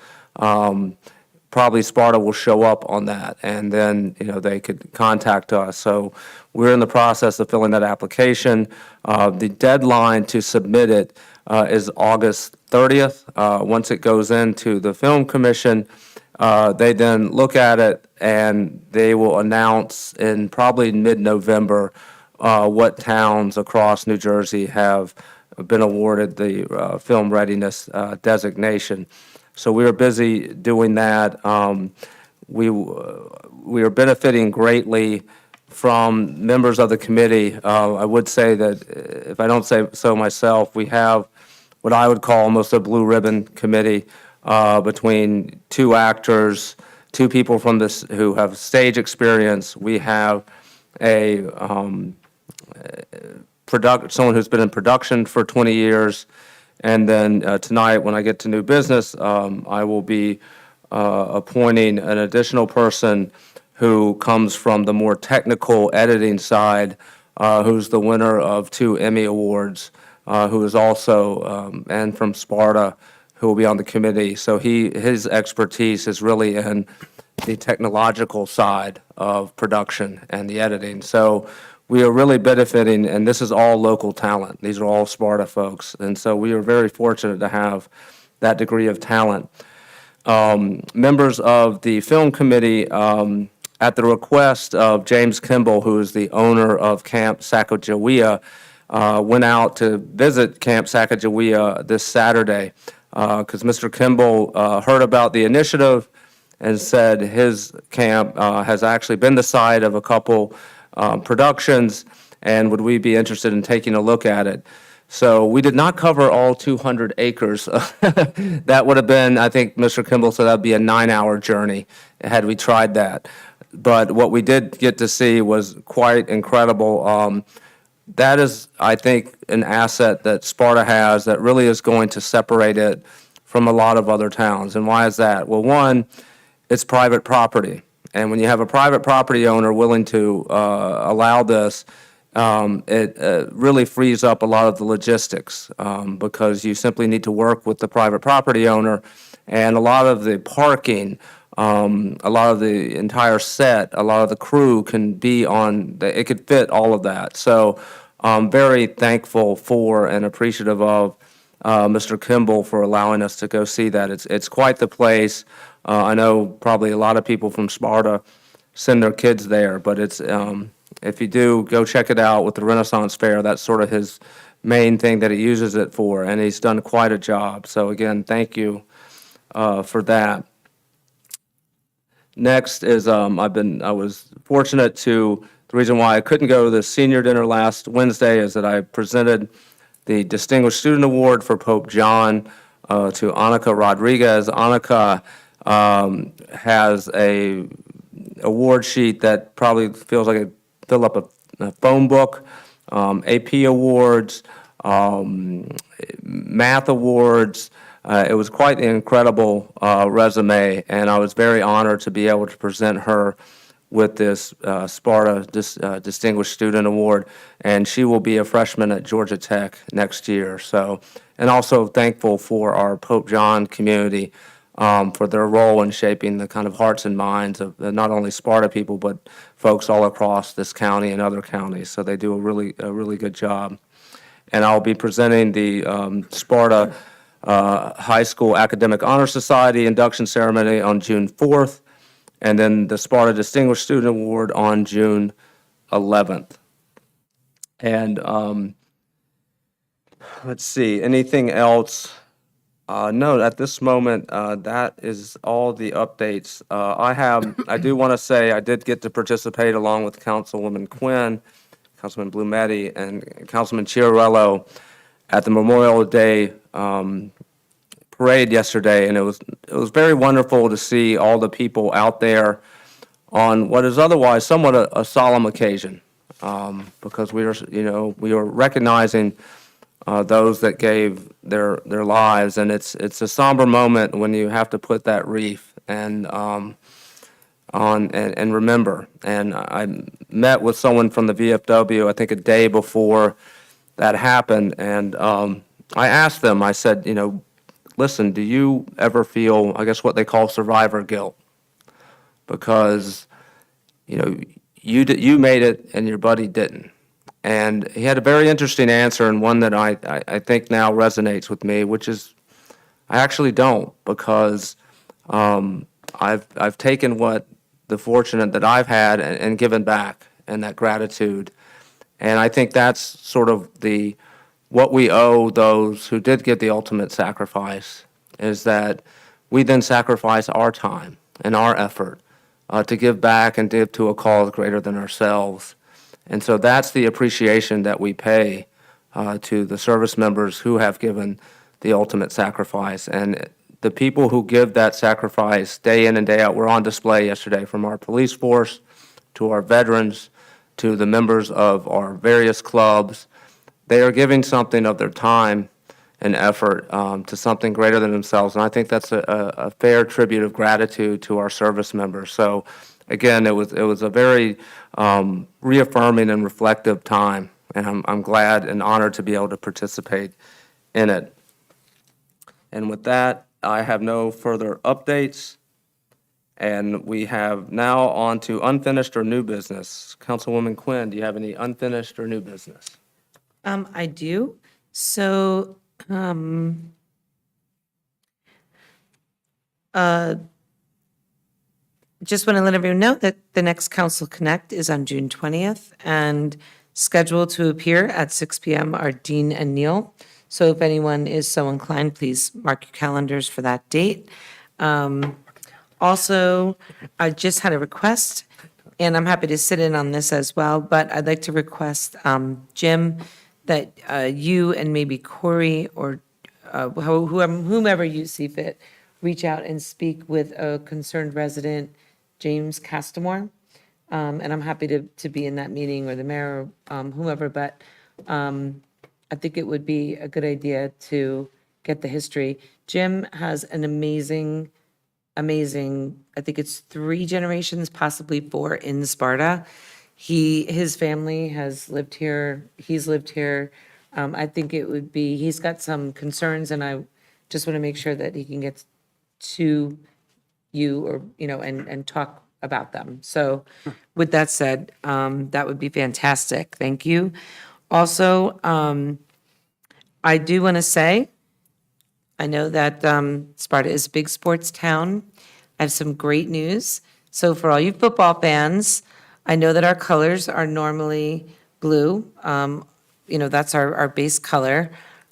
probably Sparta will show up on that, and then they could contact us. So we're in the process of filling that application. The deadline to submit it is August 30th. Once it goes into the Film Commission, they then look at it and they will announce in probably mid-November what towns across New Jersey have been awarded the film readiness designation. So we are busy doing that. We are benefiting greatly from members of the committee. I would say that, if I don't say so myself, we have what I would call almost a blue ribbon committee between 2 actors, 2 people from this who have stage experience. We have someone who's been in production for 20 years. And then tonight, when I get to new business, I will be appointing an additional person who comes from the more technical editing side, who's the winner of 2 Emmy Awards, who is also, and from Sparta, who will be on the committee. So his expertise is really in the technological side of production and the editing. So we are really benefiting, and this is all local talent. These are all Sparta folks. And so we are very fortunate to have that degree of talent. Members of the film committee, at the request of James Kimball, who is the owner of Camp Sacagawea, went out to visit Camp Sacagawea this Saturday because Mr. Kimball heard about the initiative and said his camp has actually been the site of a couple productions, and would we be interested in taking a look at it? So we did not cover all 200 acres. That would have been, I think Mr. Kimball said that'd be a 9-hour journey had we tried that. But what we did get to see was quite incredible. That is, I think, an asset that Sparta has that really is going to separate it from a lot of other towns. And why is that? Well, one, it's private property. And when you have a private property owner willing to allow this, it really frees up a lot of the logistics because you simply need to work with the private property owner, and a lot of the parking, a lot of the entire set, a lot of the crew can be it could fit all of that. So I'm very thankful for and appreciative of Mr. Kimball for allowing us to go see that. It's quite the place. I know probably a lot of people from Sparta send their kids there, but it's if you do, go check it out with the Renaissance Fair. That's sort of his main thing that he uses it for, and he's done quite a job. So again, thank you for that. Next is I was fortunate to, the reason why I couldn't go to the senior dinner last Wednesday is that I presented the Distinguished Student Award for Pope John to Annika Rodriguez. Annika has a award sheet that probably feels like it fill up a phone book, AP awards, math awards. It was quite an incredible resume, and I was very honored to be able to present her with this Sparta Distinguished Student Award, and she will be a freshman at Georgia Tech next year. So, and also thankful for our Pope John community for their role in shaping the kind of hearts and minds of not only Sparta people, but folks all across this county and other counties. So they do a really good job. And I'll be presenting the Sparta High School Academic Honor Society induction ceremony on June 4th, and then the Sparta Distinguished Student Award on June 11th. And let's see, anything else? No, at this moment, that is all the updates. I do want to say I did get to participate along with Councilwoman Quinn, Councilman Blumetti, and Councilman Chiarello at the Memorial Day parade yesterday, and it was very wonderful to see all the people out there on what is otherwise somewhat a solemn occasion, because we are recognizing those that gave their lives, and it's a somber moment when you have to put that wreath and on and remember. And I met with someone from the VFW, I think a day before that happened, and I asked them, I said, listen, do you ever feel, I guess, what they call survivor guilt? Because, you made it and your buddy didn't. And he had a very interesting answer, and one that I think now resonates with me, which is I actually don't, because I've taken what the fortunate that I've had and given back, and that gratitude. And I think that's sort of what we owe those who did give the ultimate sacrifice, is that we then sacrifice our time and our effort to give back and give to a cause greater than ourselves. And so that's the appreciation that we pay to the service members who have given the ultimate sacrifice. And the people who give that sacrifice day in and day out were on display yesterday, from our police force to our veterans to the members of our various clubs. They are giving something of their time and effort to something greater than themselves. And I think that's a fair tribute of gratitude to our service members. So again, it was a very reaffirming and reflective time, and I'm glad and honored to be able to participate in it. And with that, I have no further updates, and we have now on to unfinished or new business. Councilwoman Quinn, do you have any unfinished or new business? I do. So, just want to let everyone know that the next Council Connect is on June 20th, and scheduled to appear at 6 p.m. are Dean and Neal. So if anyone is so inclined, please mark your calendars for that date. Also, I just had a request, and I'm happy to sit in on this as well, but I'd like to request Jim, that you and maybe Corey or whomever you see fit, reach out and speak with a concerned resident, James Castamore. And I'm happy to be in that meeting, or the mayor, whomever, but I think it would be a good idea to get the history. Jim has an amazing, I think it's 3 generations, possibly 4 in Sparta. His family has lived here, he's lived here. I think it would be, he's got some concerns, and I just want to make sure that he can get to you, or, and talk about them. So with that said, that would be fantastic. Thank you. Also, I do want to say, I know that Sparta is a big sports town. I have some great news. So for all you football fans, I know that our colors are normally blue. That's our base color.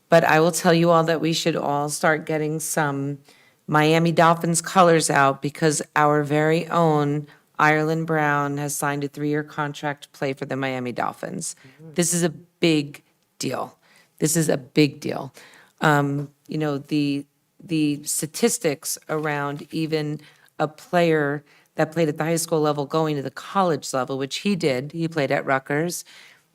But I will tell you all that we should all start getting some Miami Dolphins colors out, because our very own Ireland Brown has signed a 3-year contract to play for the Miami Dolphins. This is a big deal. This is a big deal. The statistics around even a player that played at the high school level going to the college level, which he did, he played at Rutgers,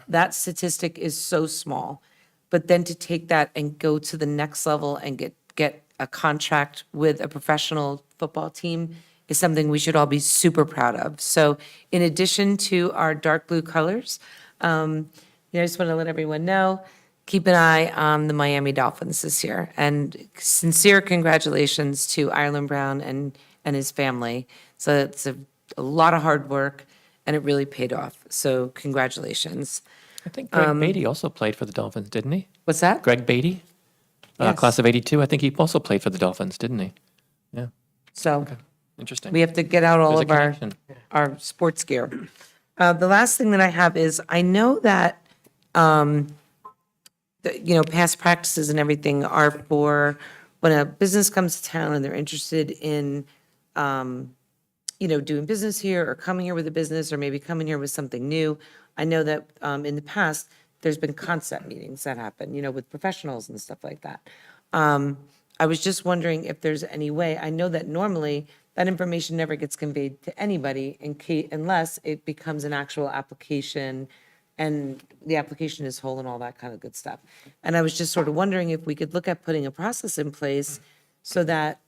that statistic is so small. But then to take that and go to the next level and get a contract with a professional football team is something we should all be super proud of. So in addition to our dark blue colors, I just want to let everyone know, keep an eye on the Miami Dolphins this year. And sincere congratulations to Ireland Brown and his family. So it's a lot of hard work, and it really paid off. So congratulations. I think Greg Beatty also played for the Dolphins, didn't he? What's that? Greg Beatty, Yes. class of 82. I think he also played for the Dolphins, didn't he? Yeah, So interesting. we have to get out all There's a of connection. our sports gear. The last thing that I have is, I know that, past practices and everything are for when a business comes to town and they're interested in, doing business here, or coming here with a business, or maybe coming here with something new. I know that in the past, there's been concept meetings that happen, with professionals and stuff like that. I was just wondering if there's any way, I know that normally that information never gets conveyed to anybody unless it becomes an actual application, and the application is whole and all that kind of good stuff. And I was just sort of wondering if we could look at putting a process in place so that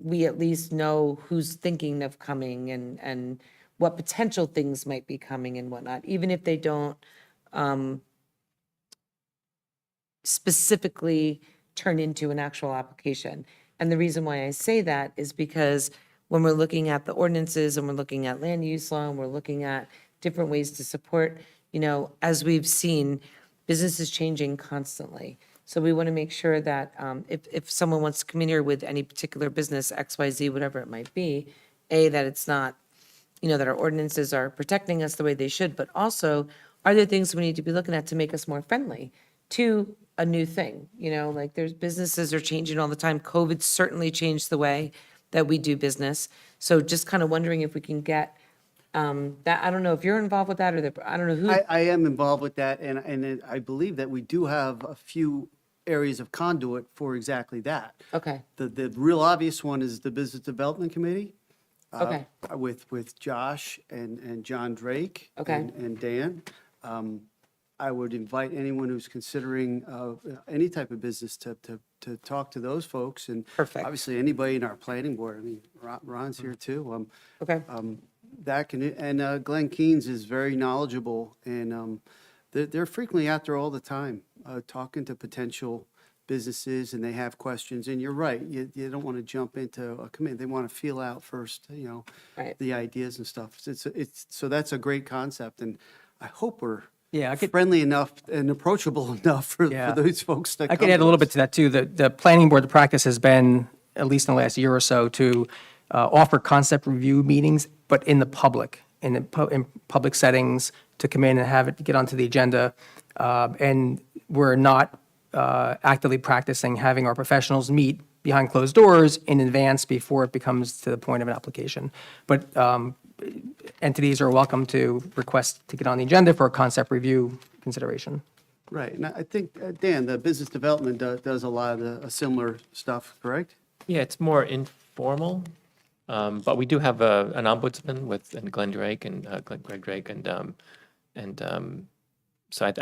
we at least know who's thinking of coming, and what potential things might be coming and whatnot, even if they don't specifically turn into an actual application. And the reason why I say that is because when we're looking at the ordinances, and we're looking at land use law, and we're looking at different ways to support, as we've seen, business is changing constantly. So we want to make sure that if someone wants to come in here with any particular business, XYZ, whatever it might be, that it's not, that our ordinances are protecting us the way they should, but also, are there things we need to be looking at to make us more friendly to a new thing? Like, there's businesses are changing all the time. COVID certainly changed the way that we do business. So just kind of wondering if we can get that. I don't know if you're involved with that, or I don't know who. I am involved with that, and I believe that we do have a few areas of conduit for exactly that. Okay, The real obvious one is the Business Development Committee. okay, With Josh and John Drake. Okay. And Dan. I would invite anyone who's considering any type of business to talk to those folks. And Perfect. obviously, anybody in our planning board. I mean, Ron's here too. okay. That can, and Glenn Keynes is very knowledgeable, and they're frequently out there all the time, talking to potential businesses, and they have questions. And you're right, you don't want to jump into a committee. They want to feel out first, Right. the ideas and stuff. So that's a great concept, and I hope we're Yeah, I could, friendly enough and approachable enough for Yeah. those folks to I come. could add a little bit to that too. The planning board, the practice has been, at least in the last year or so, to offer concept review meetings, but in the public, in public settings, to come in and have it get onto the agenda. And we're not actively practicing having our professionals meet behind closed doors in advance before it becomes to the point of an application. But entities are welcome to request to get on the agenda for a concept review consideration. Right, and I think, Dan, the business development does a lot of the similar stuff, correct? Yeah, it's more informal, but we do have an ombudsman and Glenn Drake and Greg Drake, and so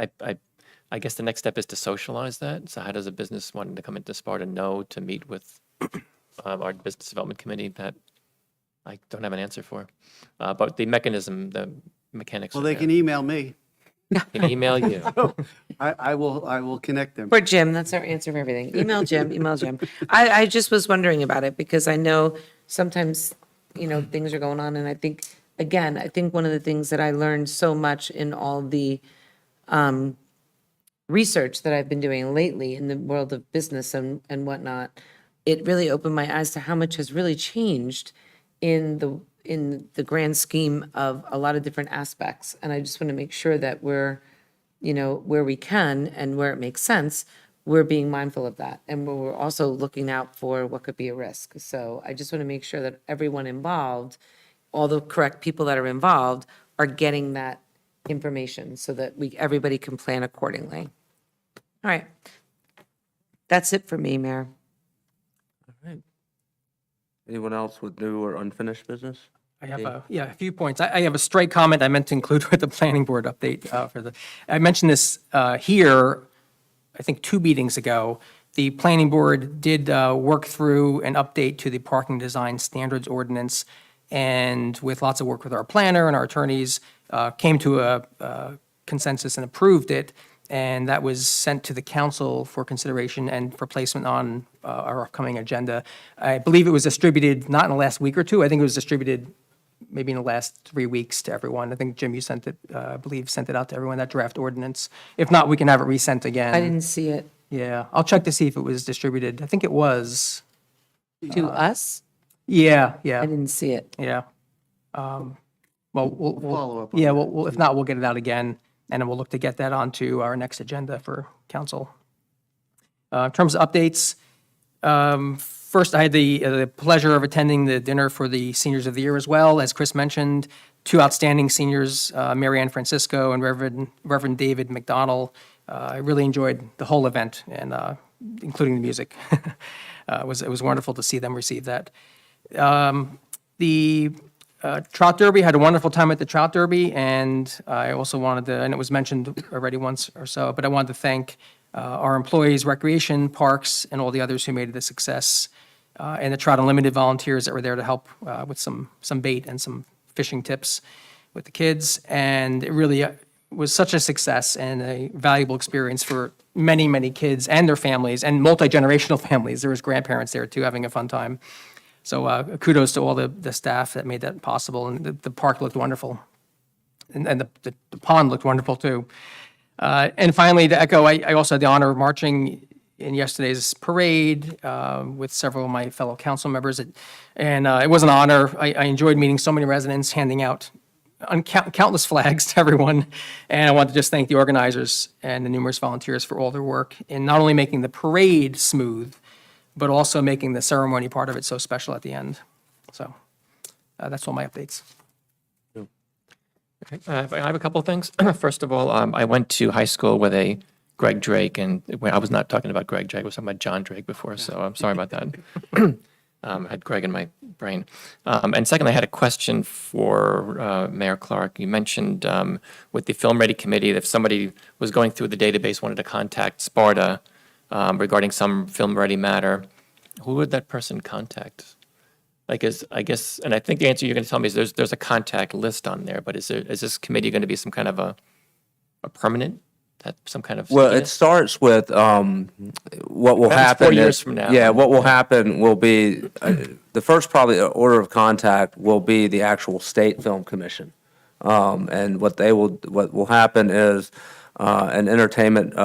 I guess the next step is to socialize that. So how does a business wanting to come into Sparta know to meet with our business development committee? That I don't have an answer for, but the mechanism, the mechanics. Well, are they there. can email me. Can email you. I will connect them. For Jim, that's our answer for everything. Email Jim, email Jim. I just was wondering about it because I know sometimes, things are going on. And I think, again, one of the things that I learned so much in all the research that I've been doing lately in the world of business and whatnot, it really opened my eyes to how much has really changed in the grand scheme of a lot of different aspects. And I just want to make sure that we're, where we can and where it makes sense, we're being mindful of that. And we're also looking out for what could be a risk. So I just want to make sure that everyone involved, all the correct people that are involved, are getting that information so that everybody can plan accordingly. All right. That's it for me, Mayor. Anyone else with new or unfinished business? I have a few points. I have a stray comment I meant to include with the planning board update I mentioned this here, I think 2 meetings ago. The planning board did work through an update to the parking design standards ordinance, and with lots of work with our planner and our attorneys, came to a consensus and approved it. And that was sent to the council for consideration and for placement on our upcoming agenda. I believe it was distributed, not in the last week or two, I think it was distributed maybe in the last 3 weeks to everyone. I think, Jim, you sent it, I believe, sent it out to everyone, that draft ordinance. If not, we can have it resent again. I didn't see it. Yeah, I'll check to see if it was distributed. I think it was. To us? Yeah, I yeah, didn't see it. yeah. Well, we'll Follow up on yeah, that. well, if not, we'll get it out again, and then we'll look to get that onto our next agenda for council. In terms of updates, first, I had the pleasure of attending the dinner for the Seniors of the Year as well. As Chris mentioned, 2 outstanding seniors, Mary Ann Francisco and Reverend David McDonald. I really enjoyed the whole event, and including the music. It was wonderful to see them receive that. The Trout Derby, had a wonderful time at the Trout Derby, and I also wanted to, and it was mentioned already once or so, but I wanted to thank our employees, recreation, parks, and all the others who made it a success, and the Trout Unlimited volunteers that were there to help with some bait and some fishing tips with the kids. And it really was such a success and a valuable experience for many, many kids and their families, and multi-generational families. There was grandparents there too, having a fun time. So kudos to all the staff that made that possible, and the park looked wonderful, and the pond looked wonderful too. And finally, to echo, I also had the honor of marching in yesterday's parade with several of my fellow council members, and it was an honor. I enjoyed meeting so many residents, handing out countless flags to everyone, and I want to just thank the organizers and the numerous volunteers for all their work in not only making the parade smooth, but also making the ceremony part of it so special at the end. So that's all my updates. Okay, I have a couple of things. First of all, I went to high school with a Greg Drake, and I was not talking about Greg Drake, I was talking about John Drake before, so I'm sorry about that. I had Greg in my brain. And second, I had a question for Mayor Clark. You mentioned with the Film Ready Committee, that if somebody was going through the database, wanted to contact Sparta regarding some Film Ready matter, who would that person contact? Like, I guess, and I think the answer you're going to tell me is there's a contact list on there, but is this committee going to be some kind of a permanent, some kind of? Well, it stickiness? starts with what will That was happen. 4 years is- from now. Yeah, what will happen will be, the first probably order of contact will be the actual State Film Commission. And what will happen is an entertainment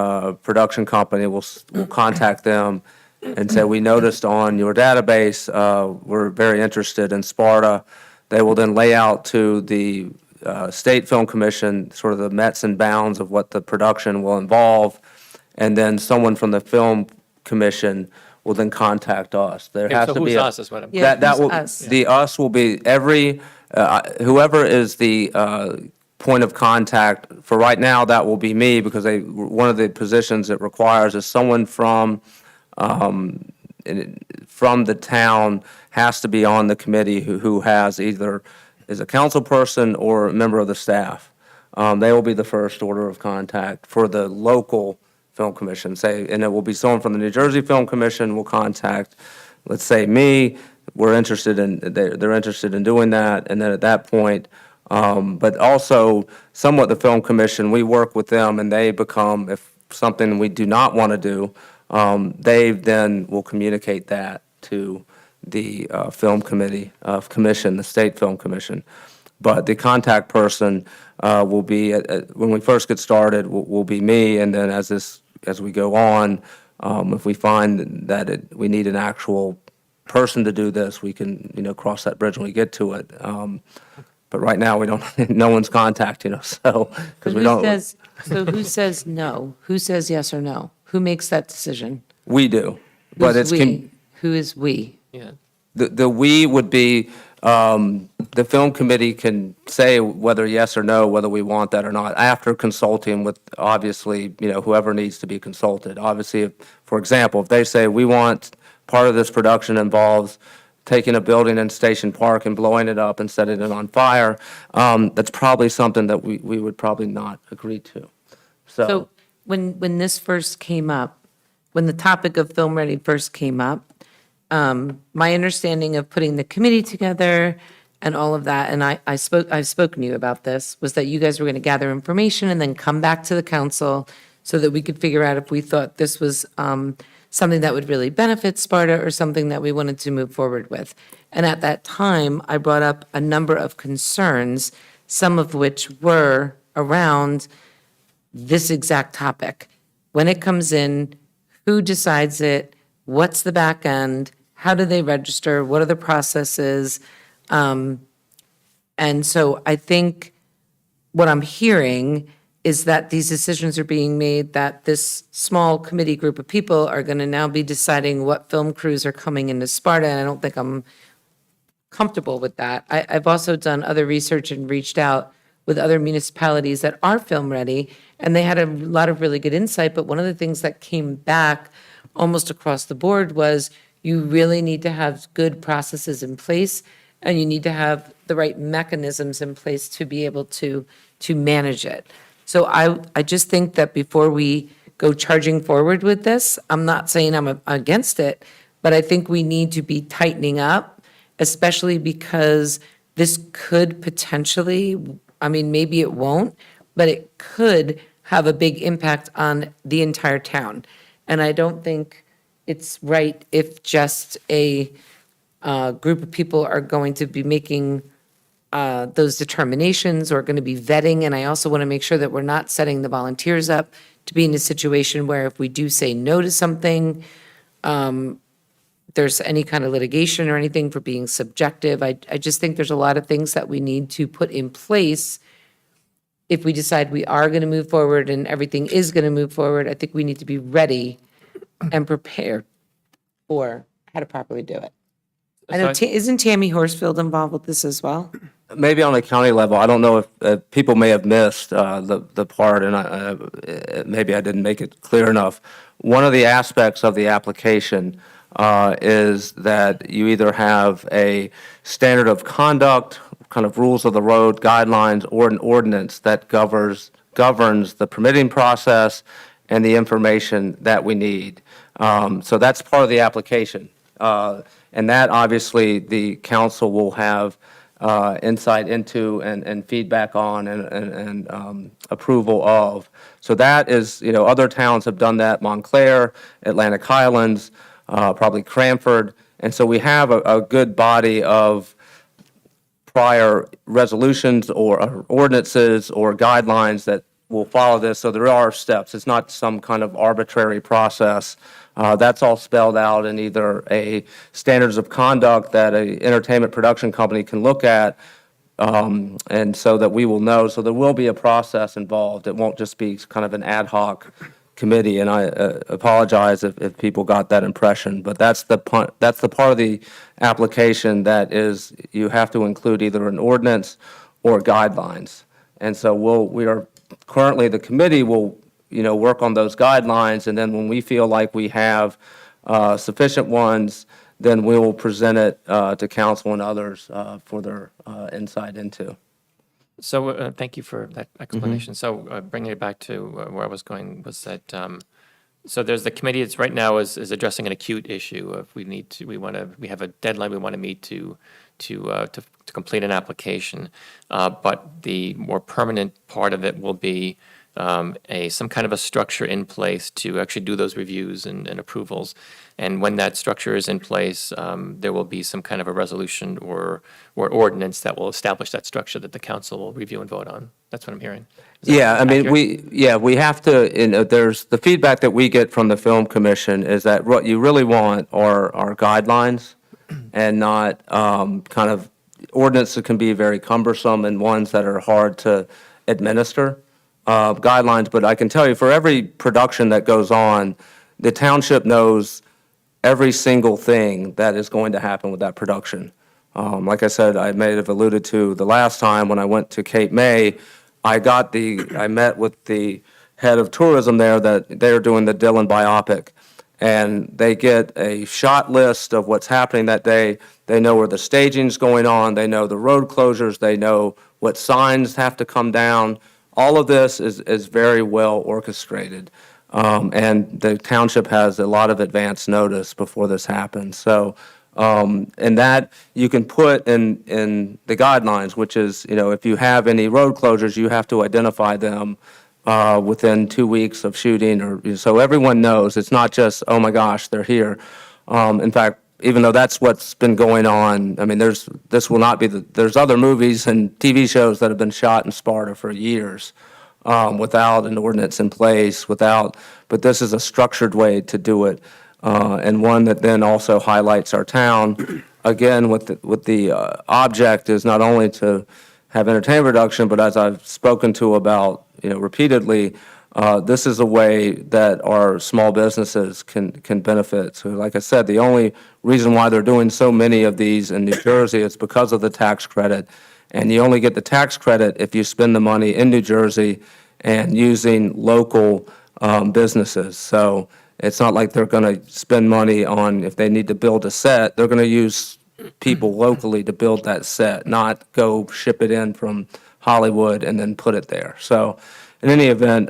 production company will contact them and say, we noticed on your database, we're very interested in Sparta. They will then lay out to the State Film Commission sort of the metes and bounds of what the production will involve, and then someone from the Film Commission will then contact us. There Okay, has so to be who's a- us is what I'm. Yeah, that who's will, us? the us will be whoever is the point of contact. For right now, that will be me, because one of the positions it requires is someone from the town has to be on the committee who has either is a council person or a member of the staff. They will be the first order of contact for the local film commission, and it will be someone from the New Jersey Film Commission will contact, let's say, me. They're interested in doing that, and then at that point, but also somewhat the film commission, we work with them, and they become, if something we do not want to do, they then will communicate that to the film commission, the state film commission. But the contact person will be, when we first get started, will be me, and then as we go on, if we find that we need an actual person to do this, we can, cross that bridge when we get to it. But right now, we don't, no one's contacting us, so, because we don't. So who says no? Who says yes or no? Who makes that decision? We do, but Who's it's. we? Who is we? Yeah. The we would be, the film committee can say whether yes or no, whether we want that or not, after consulting with, obviously, whoever needs to be consulted. Obviously, for example, if they say we want, part of this production involves taking a building in Station Park and blowing it up and setting it on fire, that's probably something that we would probably not agree to. So when this first came up, when the topic of Film Ready first came up, my understanding of putting the committee together and all of that, and I've spoken to you about this, was that you guys were going to gather information and then come back to the council so that we could figure out if we thought this was something that would really benefit Sparta or something that we wanted to move forward with. And at that time, I brought up a number of concerns, some of which were around this exact topic. When it comes in, who decides it? What's the back end? How do they register? What are the processes? And so I think what I'm hearing is that these decisions are being made, that this small committee group of people are going to now be deciding what film crews are coming into Sparta, and I don't think I'm comfortable with that. I've also done other research and reached out with other municipalities that are film ready, and they had a lot of really good insight, but one of the things that came back almost across the board was you really need to have good processes in place, and you need to have the right mechanisms in place to be able to manage it. So I just think that before we go charging forward with this, I'm not saying I'm against it, but I think we need to be tightening up, especially because this could potentially, I mean, maybe it won't, but it could have a big impact on the entire town. And I don't think it's right if just a group of people are going to be making those determinations or going to be vetting. And I also want to make sure that we're not setting the volunteers up to be in a situation where if we do say no to something, there's any kind of litigation or anything for being subjective. I just think there's a lot of things that we need to put in place. If we decide we are going to move forward and everything is going to move forward, I think we need to be ready and prepared for how to properly do it. I know, isn't Tammy Horsfield involved with this as well? Maybe on a county level, I don't know if people may have missed the part, and maybe I didn't make it clear enough. One of the aspects of the application is that you either have a standard of conduct, kind of rules of the road, guidelines, or an ordinance that governs the permitting process and the information that we need. So that's part of the application. And that, obviously, the council will have insight into and feedback on and approval of. So that is, other towns have done that, Montclair, Atlantic Highlands, probably Cranford. And so we have a good body of prior resolutions or ordinances or guidelines that will follow this. So there are steps. It's not some kind of arbitrary process. That's all spelled out in either a standards of conduct that a entertainment production company can look at, and so that we will know. So there will be a process involved. It won't just be kind of an ad hoc committee, and I apologize if people got that impression, but that's the part of the application that is, you have to include either an ordinance or guidelines. And so we are, currently, the committee will, work on those guidelines, and then when we feel like we have sufficient ones, then we will present it to council and others for their insight into. So thank you for that explanation. So bringing it back to where I was going was that, so there's the committee that's right now is addressing an acute issue of we have a deadline we want to meet to complete an application. But the more permanent part of it will be some kind of a structure in place to actually do those reviews and approvals. And when that structure is in place, there will be some kind of a resolution or ordinance that will establish that structure that the council will review and vote on. That's what I'm hearing. Is that Yeah, I mean, accurate? we have to, there's, the feedback that we get from the film commission is that what you really want are guidelines and not kind of ordinances can be very cumbersome and ones that are hard to administer. Guidelines, but I can tell you for every production that goes on, the township knows every single thing that is going to happen with that production. Like I said, I may have alluded to the last time when I went to Cape May, I met with the head of tourism there that they're doing the Dylan biopic. And they get a shot list of what's happening that day. They know where the staging's going on. They know the road closures. They know what signs have to come down. All of this is very well orchestrated. And the township has a lot of advance notice before this happens. So, and that you can put in the guidelines, which is, if you have any road closures, you have to identify them within 2 weeks of shooting, or so everyone knows. It's not just, oh my gosh, they're here. In fact, even though that's what's been going on, I mean, this will not be there's other movies and TV shows that have been shot in Sparta for years without an ordinance in place, but this is a structured way to do it, and one that then also highlights our town. Again, with the object is not only to have entertainment production, but as I've spoken to about, repeatedly, this is a way that our small businesses can benefit. So like I said, the only reason why they're doing so many of these in New Jersey is because of the tax credit. And you only get the tax credit if you spend the money in New Jersey and using local businesses. So it's not like they're going to spend money on, if they need to build a set, they're going to use people locally to build that set, not go ship it in from Hollywood and then put it there. So in any event,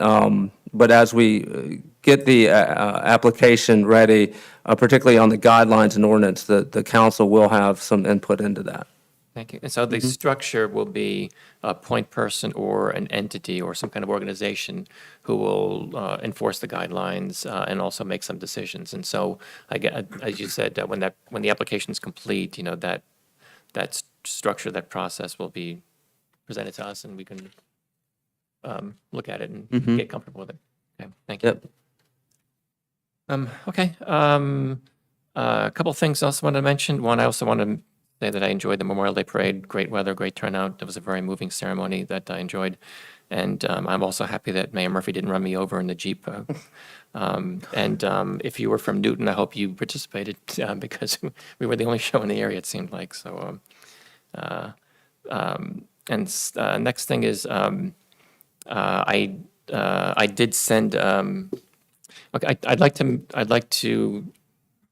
but as we get the application ready, particularly on the guidelines and ordinance, the council will have some input into that. Thank you. And so the structure will be a point person or an entity or some kind of organization who will enforce the guidelines and also make some decisions. And so, as you said, when the application is complete, that structure, that process will be presented to us, and we can look at it and get comfortable with it. Okay, thank you. Yep. Okay. A couple of things I also wanted to mention. One, I also want to say that I enjoyed the Memorial Day Parade. Great weather, great turnout. It was a very moving ceremony that I enjoyed. And I'm also happy that Mayor Murphy didn't run me over in the Jeep. If you were from Newton, I hope you participated because we were the only show in the area, it seemed like. So, next thing is I did send. Okay, I'd like to.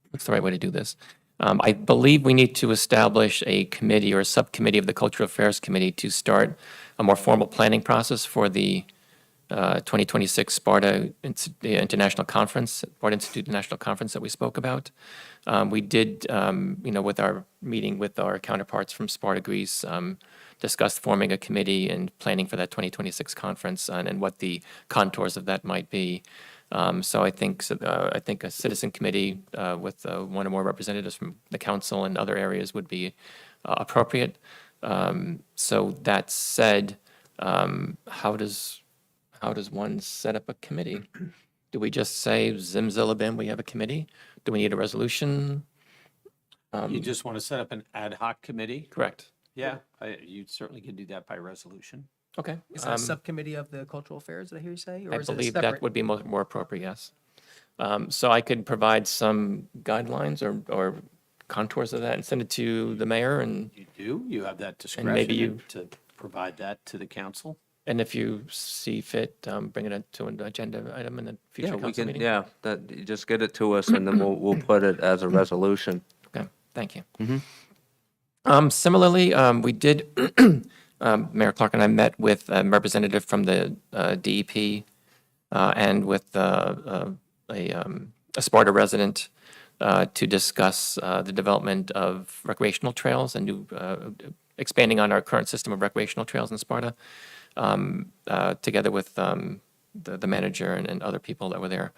What's the right way to do this? I believe we need to establish a committee or a subcommittee of the Cultural Affairs Committee to start a more formal planning process for the 2026 Sparta International Conference, Sparta Institute International Conference that we spoke about. We did, with our meeting with our counterparts from Sparta, Greece, discussed forming a committee and planning for that 2026 conference and what the contours of that might be. So I think a citizen committee with one or more representatives from the council and other areas would be appropriate. So that said, how does one set up a committee? Do we just say zim-zillabim, we have a committee? Do we need a resolution? You just want to set up an ad hoc committee? Correct. Yeah, you certainly can do that by resolution. Okay. Is that a subcommittee of the cultural affairs, did I hear you say? Or I is it a believe that separate? would be more appropriate, yes. So I could provide some guidelines or contours of that and send it to the mayor, and You do? You have that maybe discretion you- to provide that to the council? if you see fit, bring it to an agenda item in the Yeah, future we council can, meeting. yeah, that, you just get it to us and then we'll put it as a resolution. Okay, thank you. Similarly, we did, Mayor Clark and I met with a representative from the DEP and with a Sparta resident to discuss the development of recreational trails and new, expanding on our current system of recreational trails in Sparta, together with the manager and other people that were there.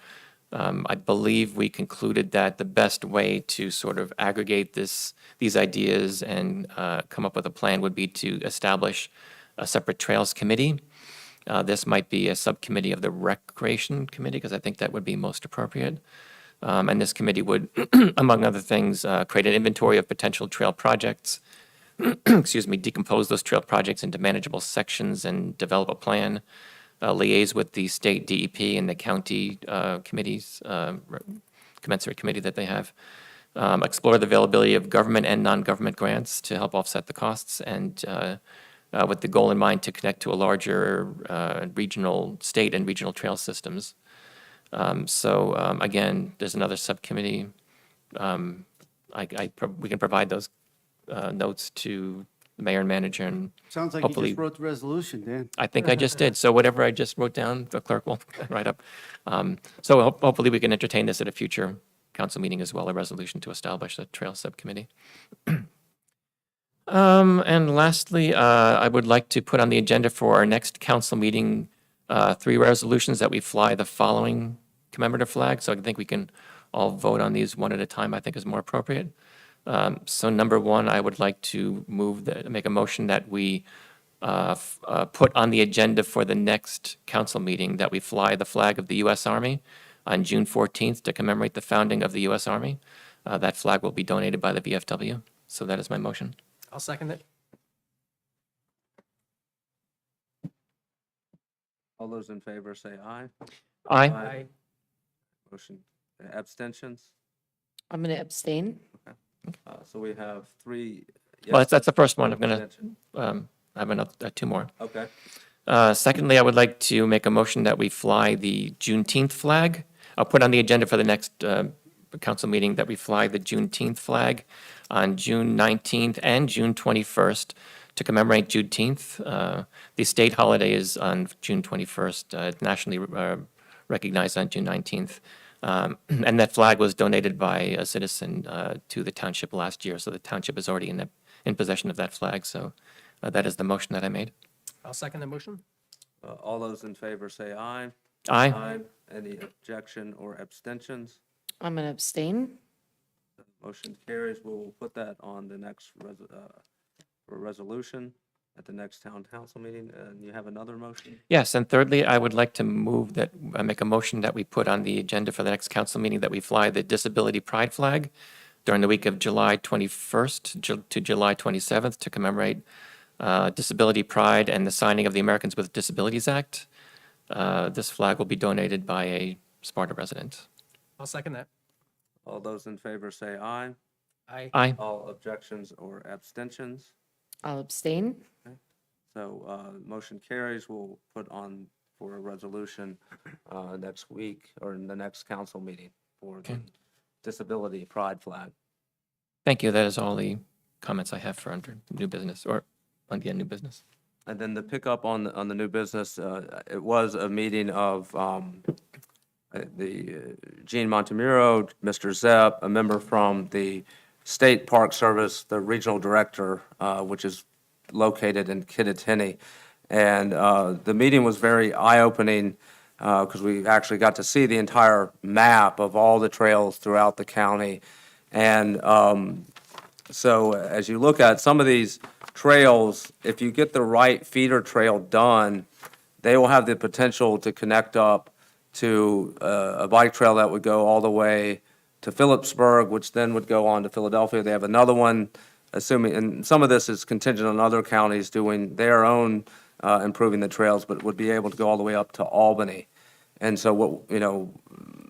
I believe we concluded that the best way to sort of aggregate these ideas and come up with a plan would be to establish a separate trails committee. This might be a subcommittee of the Recreation Committee, because I think that would be most appropriate. And this committee would, among other things, create an inventory of potential trail projects, excuse me, decompose those trail projects into manageable sections and develop a plan, liaise with the state DEP and the county committees, commensurate committee that they have, explore the availability of government and non-government grants to help offset the costs, and with the goal in mind to connect to a larger regional, state and regional trail systems. Again, there's another subcommittee. We can provide those notes to the mayor and manager, and Sounds like you hopefully, just wrote the resolution, Dan. I think I just did. So whatever I just wrote down, the clerk will write up. Hopefully we can entertain this at a future council meeting as well, a resolution to establish a trail subcommittee. And lastly, I would like to put on the agenda for our next council meeting, 3 resolutions that we fly the following commemorative flag. So I think we can all vote on these one at a time, I think is more appropriate. So number 1, I would like to make a motion that we put on the agenda for the next council meeting that we fly the flag of the U.S. Army on June 14th to commemorate the founding of the U.S. Army. That flag will be donated by the VFW. So that is my motion. I'll second it. All those in favor say aye. Aye. Aye. Motion, abstentions? I'm going to abstain. So we have 3. Well, yes, that's the first one. I'm going abstention. to have another 2 more. Okay. Secondly, I would like to make a motion that we fly the Juneteenth flag. I'll put on the agenda for the next council meeting that we fly the Juneteenth flag on June 19th and June 21st to commemorate Juneteenth. The state holiday is on June 21st, nationally recognized on June 19th. And that flag was donated by a citizen to the township last year, so the township is already in possession of that flag. So that is the motion that I made. I'll second the motion. All those in favor say aye. Aye. Any objection or abstentions? I'm going to abstain. Motion carries. We'll put that on the next resolution at the next town council meeting. And you have another motion? Yes, and thirdly, I would like to make a motion that we put on the agenda for the next council meeting that we fly the Disability Pride flag during the week of July 21st to July 27th to commemorate Disability Pride and the signing of the Americans with Disabilities Act. This flag will be donated by a Sparta resident. I'll second that. All those in favor say aye. Aye. Aye. All objections or abstentions? I'll abstain. So motion carries. We'll put on for a resolution next week or in the next council meeting for the Disability Pride flag. Thank you. That is all the comments I have for under new business or on the new business. And then the pickup on the new business, it was a meeting of the Gene Montemuro, Mr. Zepp, a member from the State Park Service, the regional director, which is located in Kittatinny. And the meeting was very eye-opening because we actually got to see the entire map of all the trails throughout the county. And so as you look at some of these trails, if you get the right feeder trail done, they will have the potential to connect up to a bike trail that would go all the way to Phillipsburg, which then would go on to Philadelphia. They have another one, assuming, and some of this is contingent on other counties doing their own improving the trails, but would be able to go all the way up to Albany. And so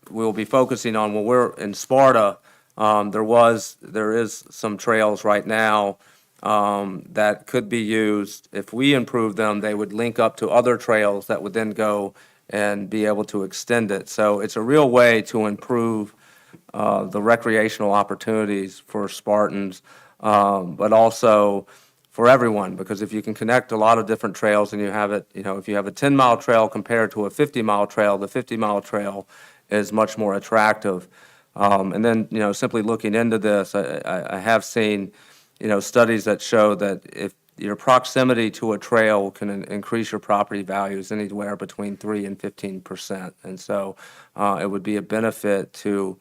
we'll be focusing on, when we're in Sparta, there is some trails right now that could be used. If we improve them, they would link up to other trails that would then go and be able to extend it. So it's a real way to improve the recreational opportunities for Spartans, but also for everyone, because if you can connect a lot of different trails and you have it, if you have a 10-mile trail compared to a 50-mile trail, the 50-mile trail is much more attractive. And then, simply looking into this, I have seen, studies that show that if your proximity to a trail can increase your property values anywhere between 3 and 15%. And so it would be a benefit to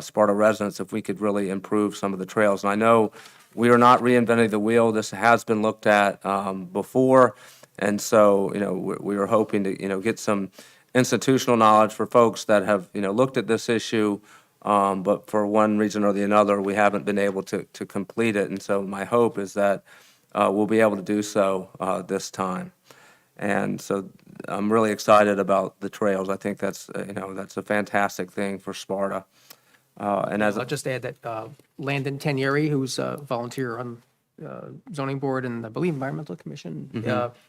Sparta residents if we could really improve some of the trails. And I know we are not reinventing the wheel. This has been looked at before. And so, we are hoping to, get some institutional knowledge for folks that have, looked at this issue, but for one reason or the another, we haven't been able to complete it. And so my hope is that we'll be able to do so this time. And so I'm really excited about the trails. I think that's a fantastic thing for Sparta. And as I'll just add that Landon Tanieri, who's a volunteer on zoning board and I believe environmental commission,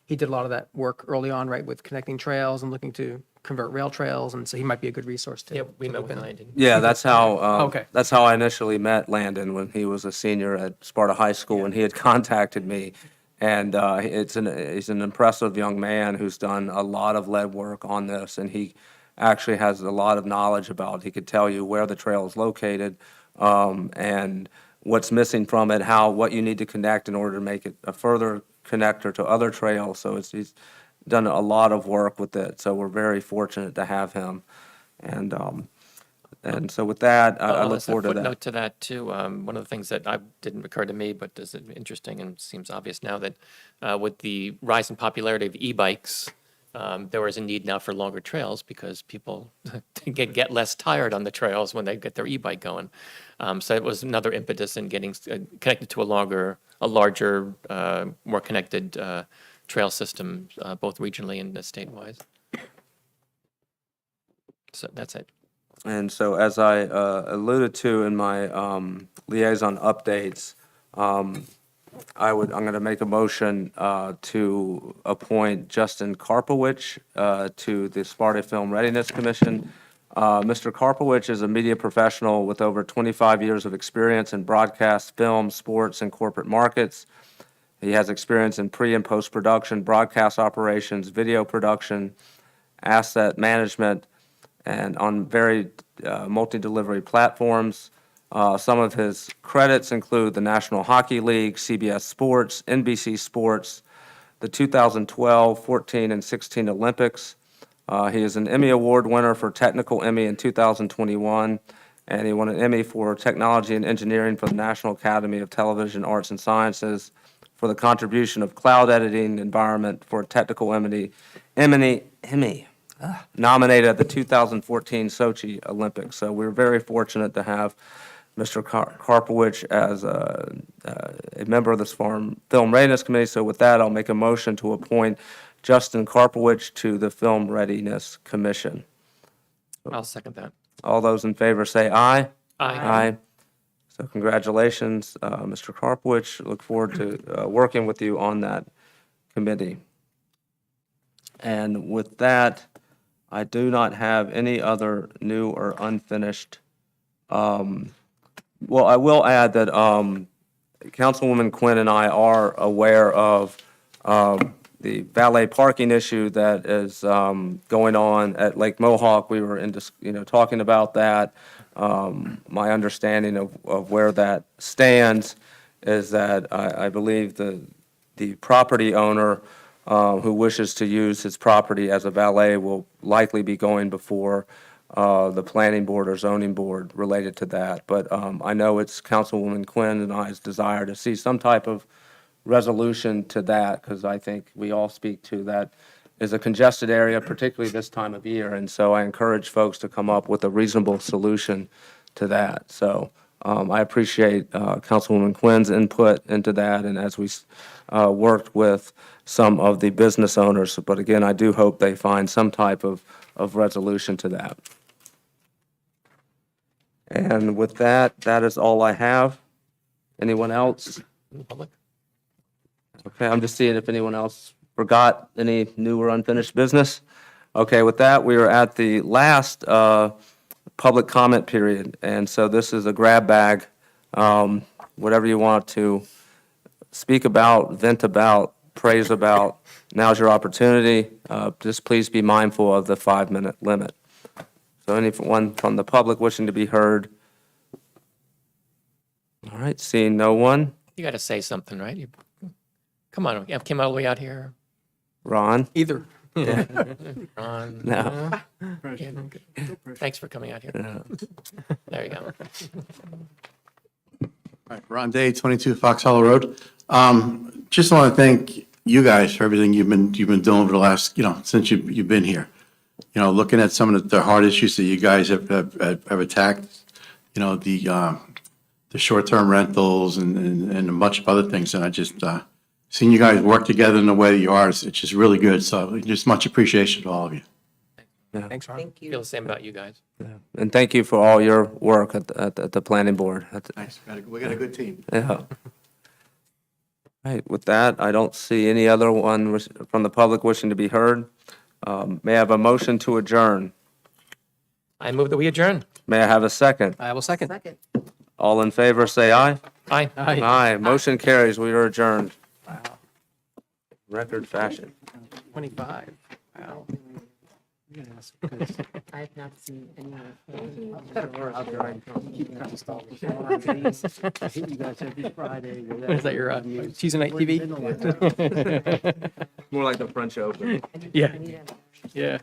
he did a lot of that work early on, right, with connecting trails and looking to convert rail trails, and so he might be a good resource to. Yeah, we to met look with in. Landon. Yeah, that's how, Okay. that's how I initially met Landon, when he was a senior at Sparta High School, and he had contacted me. And he's an impressive young man who's done a lot of lead work on this, and he actually has a lot of knowledge about it. He could tell you where the trail is located, and what's missing from it, what you need to connect in order to make it a further connector to other trails. So he's done a lot of work with it. So we're very fortunate to have him. And so with that, I look As a forward to that. footnote to that too, one of the things that didn't occur to me, but is interesting and seems obvious now, that with the rise in popularity of e-bikes, there is a need now for longer trails because people get less tired on the trails when they get their e-bike going. So it was another impetus in getting connected to a larger, more connected trail system, both regionally and statewide. So that's it. And so as I alluded to in my liaison updates, I'm going to make a motion to appoint Justin Karpowicz to the Sparta Film Readiness Commission. Mr. Karpowicz is a media professional with over 25 years of experience in broadcast, film, sports, and corporate markets. He has experience in pre- and post-production, broadcast operations, video production, asset management, and on very multi-delivery platforms. Some of his credits include the National Hockey League, CBS Sports, NBC Sports, the 2012, 14, and 16 Olympics. He is an Emmy Award winner for Technical Emmy in 2021, and he won an Emmy for Technology and Engineering from the National Academy of Television Arts and Sciences for the contribution of cloud editing environment for Technical Emmy, nominated at the 2014 Sochi Olympics. So we're very fortunate to have Mr. Karpowicz as a member of this Film Readiness Committee. So with that, I'll make a motion to appoint Justin Karpowicz to the Film Readiness Commission. I'll second that. All those in favor say aye. Aye. So congratulations, Mr. Karpowicz. Look forward to working with you on that committee. And with that, I do not have any other new or unfinished. Well, I will add that Councilwoman Quinn and I are aware of the valet parking issue that is going on at Lake Mohawk. We were talking about that. My understanding of where that stands is that I believe the property owner who wishes to use his property as a valet will likely be going before the planning board or zoning board related to that. But I know it's Councilwoman Quinn and I's desire to see some type of resolution to that, because I think we all speak to that is a congested area, particularly this time of year. And so I encourage folks to come up with a reasonable solution to that. So I appreciate Councilwoman Quinn's input into that, and as we worked with some of the business owners. But again, I do hope they find some type of resolution to that. And with that, that is all I have. Anyone else? Public? Okay, I'm just seeing if anyone else forgot any new or unfinished business. Okay, with that, we are at the last public comment period, and so this is a grab bag. Whatever you want to speak about, vent about, praise about, now's your opportunity. Just please be mindful of the 5-minute limit. So anyone from the public wishing to be heard? All right, seeing no one. You got to say something, right? Come on, you came all the way out here. Ron? Either. Ron. No. Thanks for coming out here. There you go. All right, Ron Day, 22 Fox Hollow Road. Just want to thank you guys for everything you've been doing over the last, since you've been here. Looking at some of the hard issues that you guys have attacked, the short-term rentals and a bunch of other things. And I just seeing you guys work together in the way that you are, it's just really good. So just much appreciation to all of you. Thanks, Ron. Thank Feel you. the same about you guys. And thank you for all your work at the planning board. Thanks. We got a good team. Yeah. Right, with that, I don't see any other one from the public wishing to be heard. May I have a motion to adjourn? I move that we adjourn. May I have a second? I will second. Second. All in favor, say aye. Aye. Aye, motion carries. We are adjourned. Record fashion. 25. Wow. I have not seen any. Is that your Tuesday night TV? More like the French Open. Yeah. Yeah.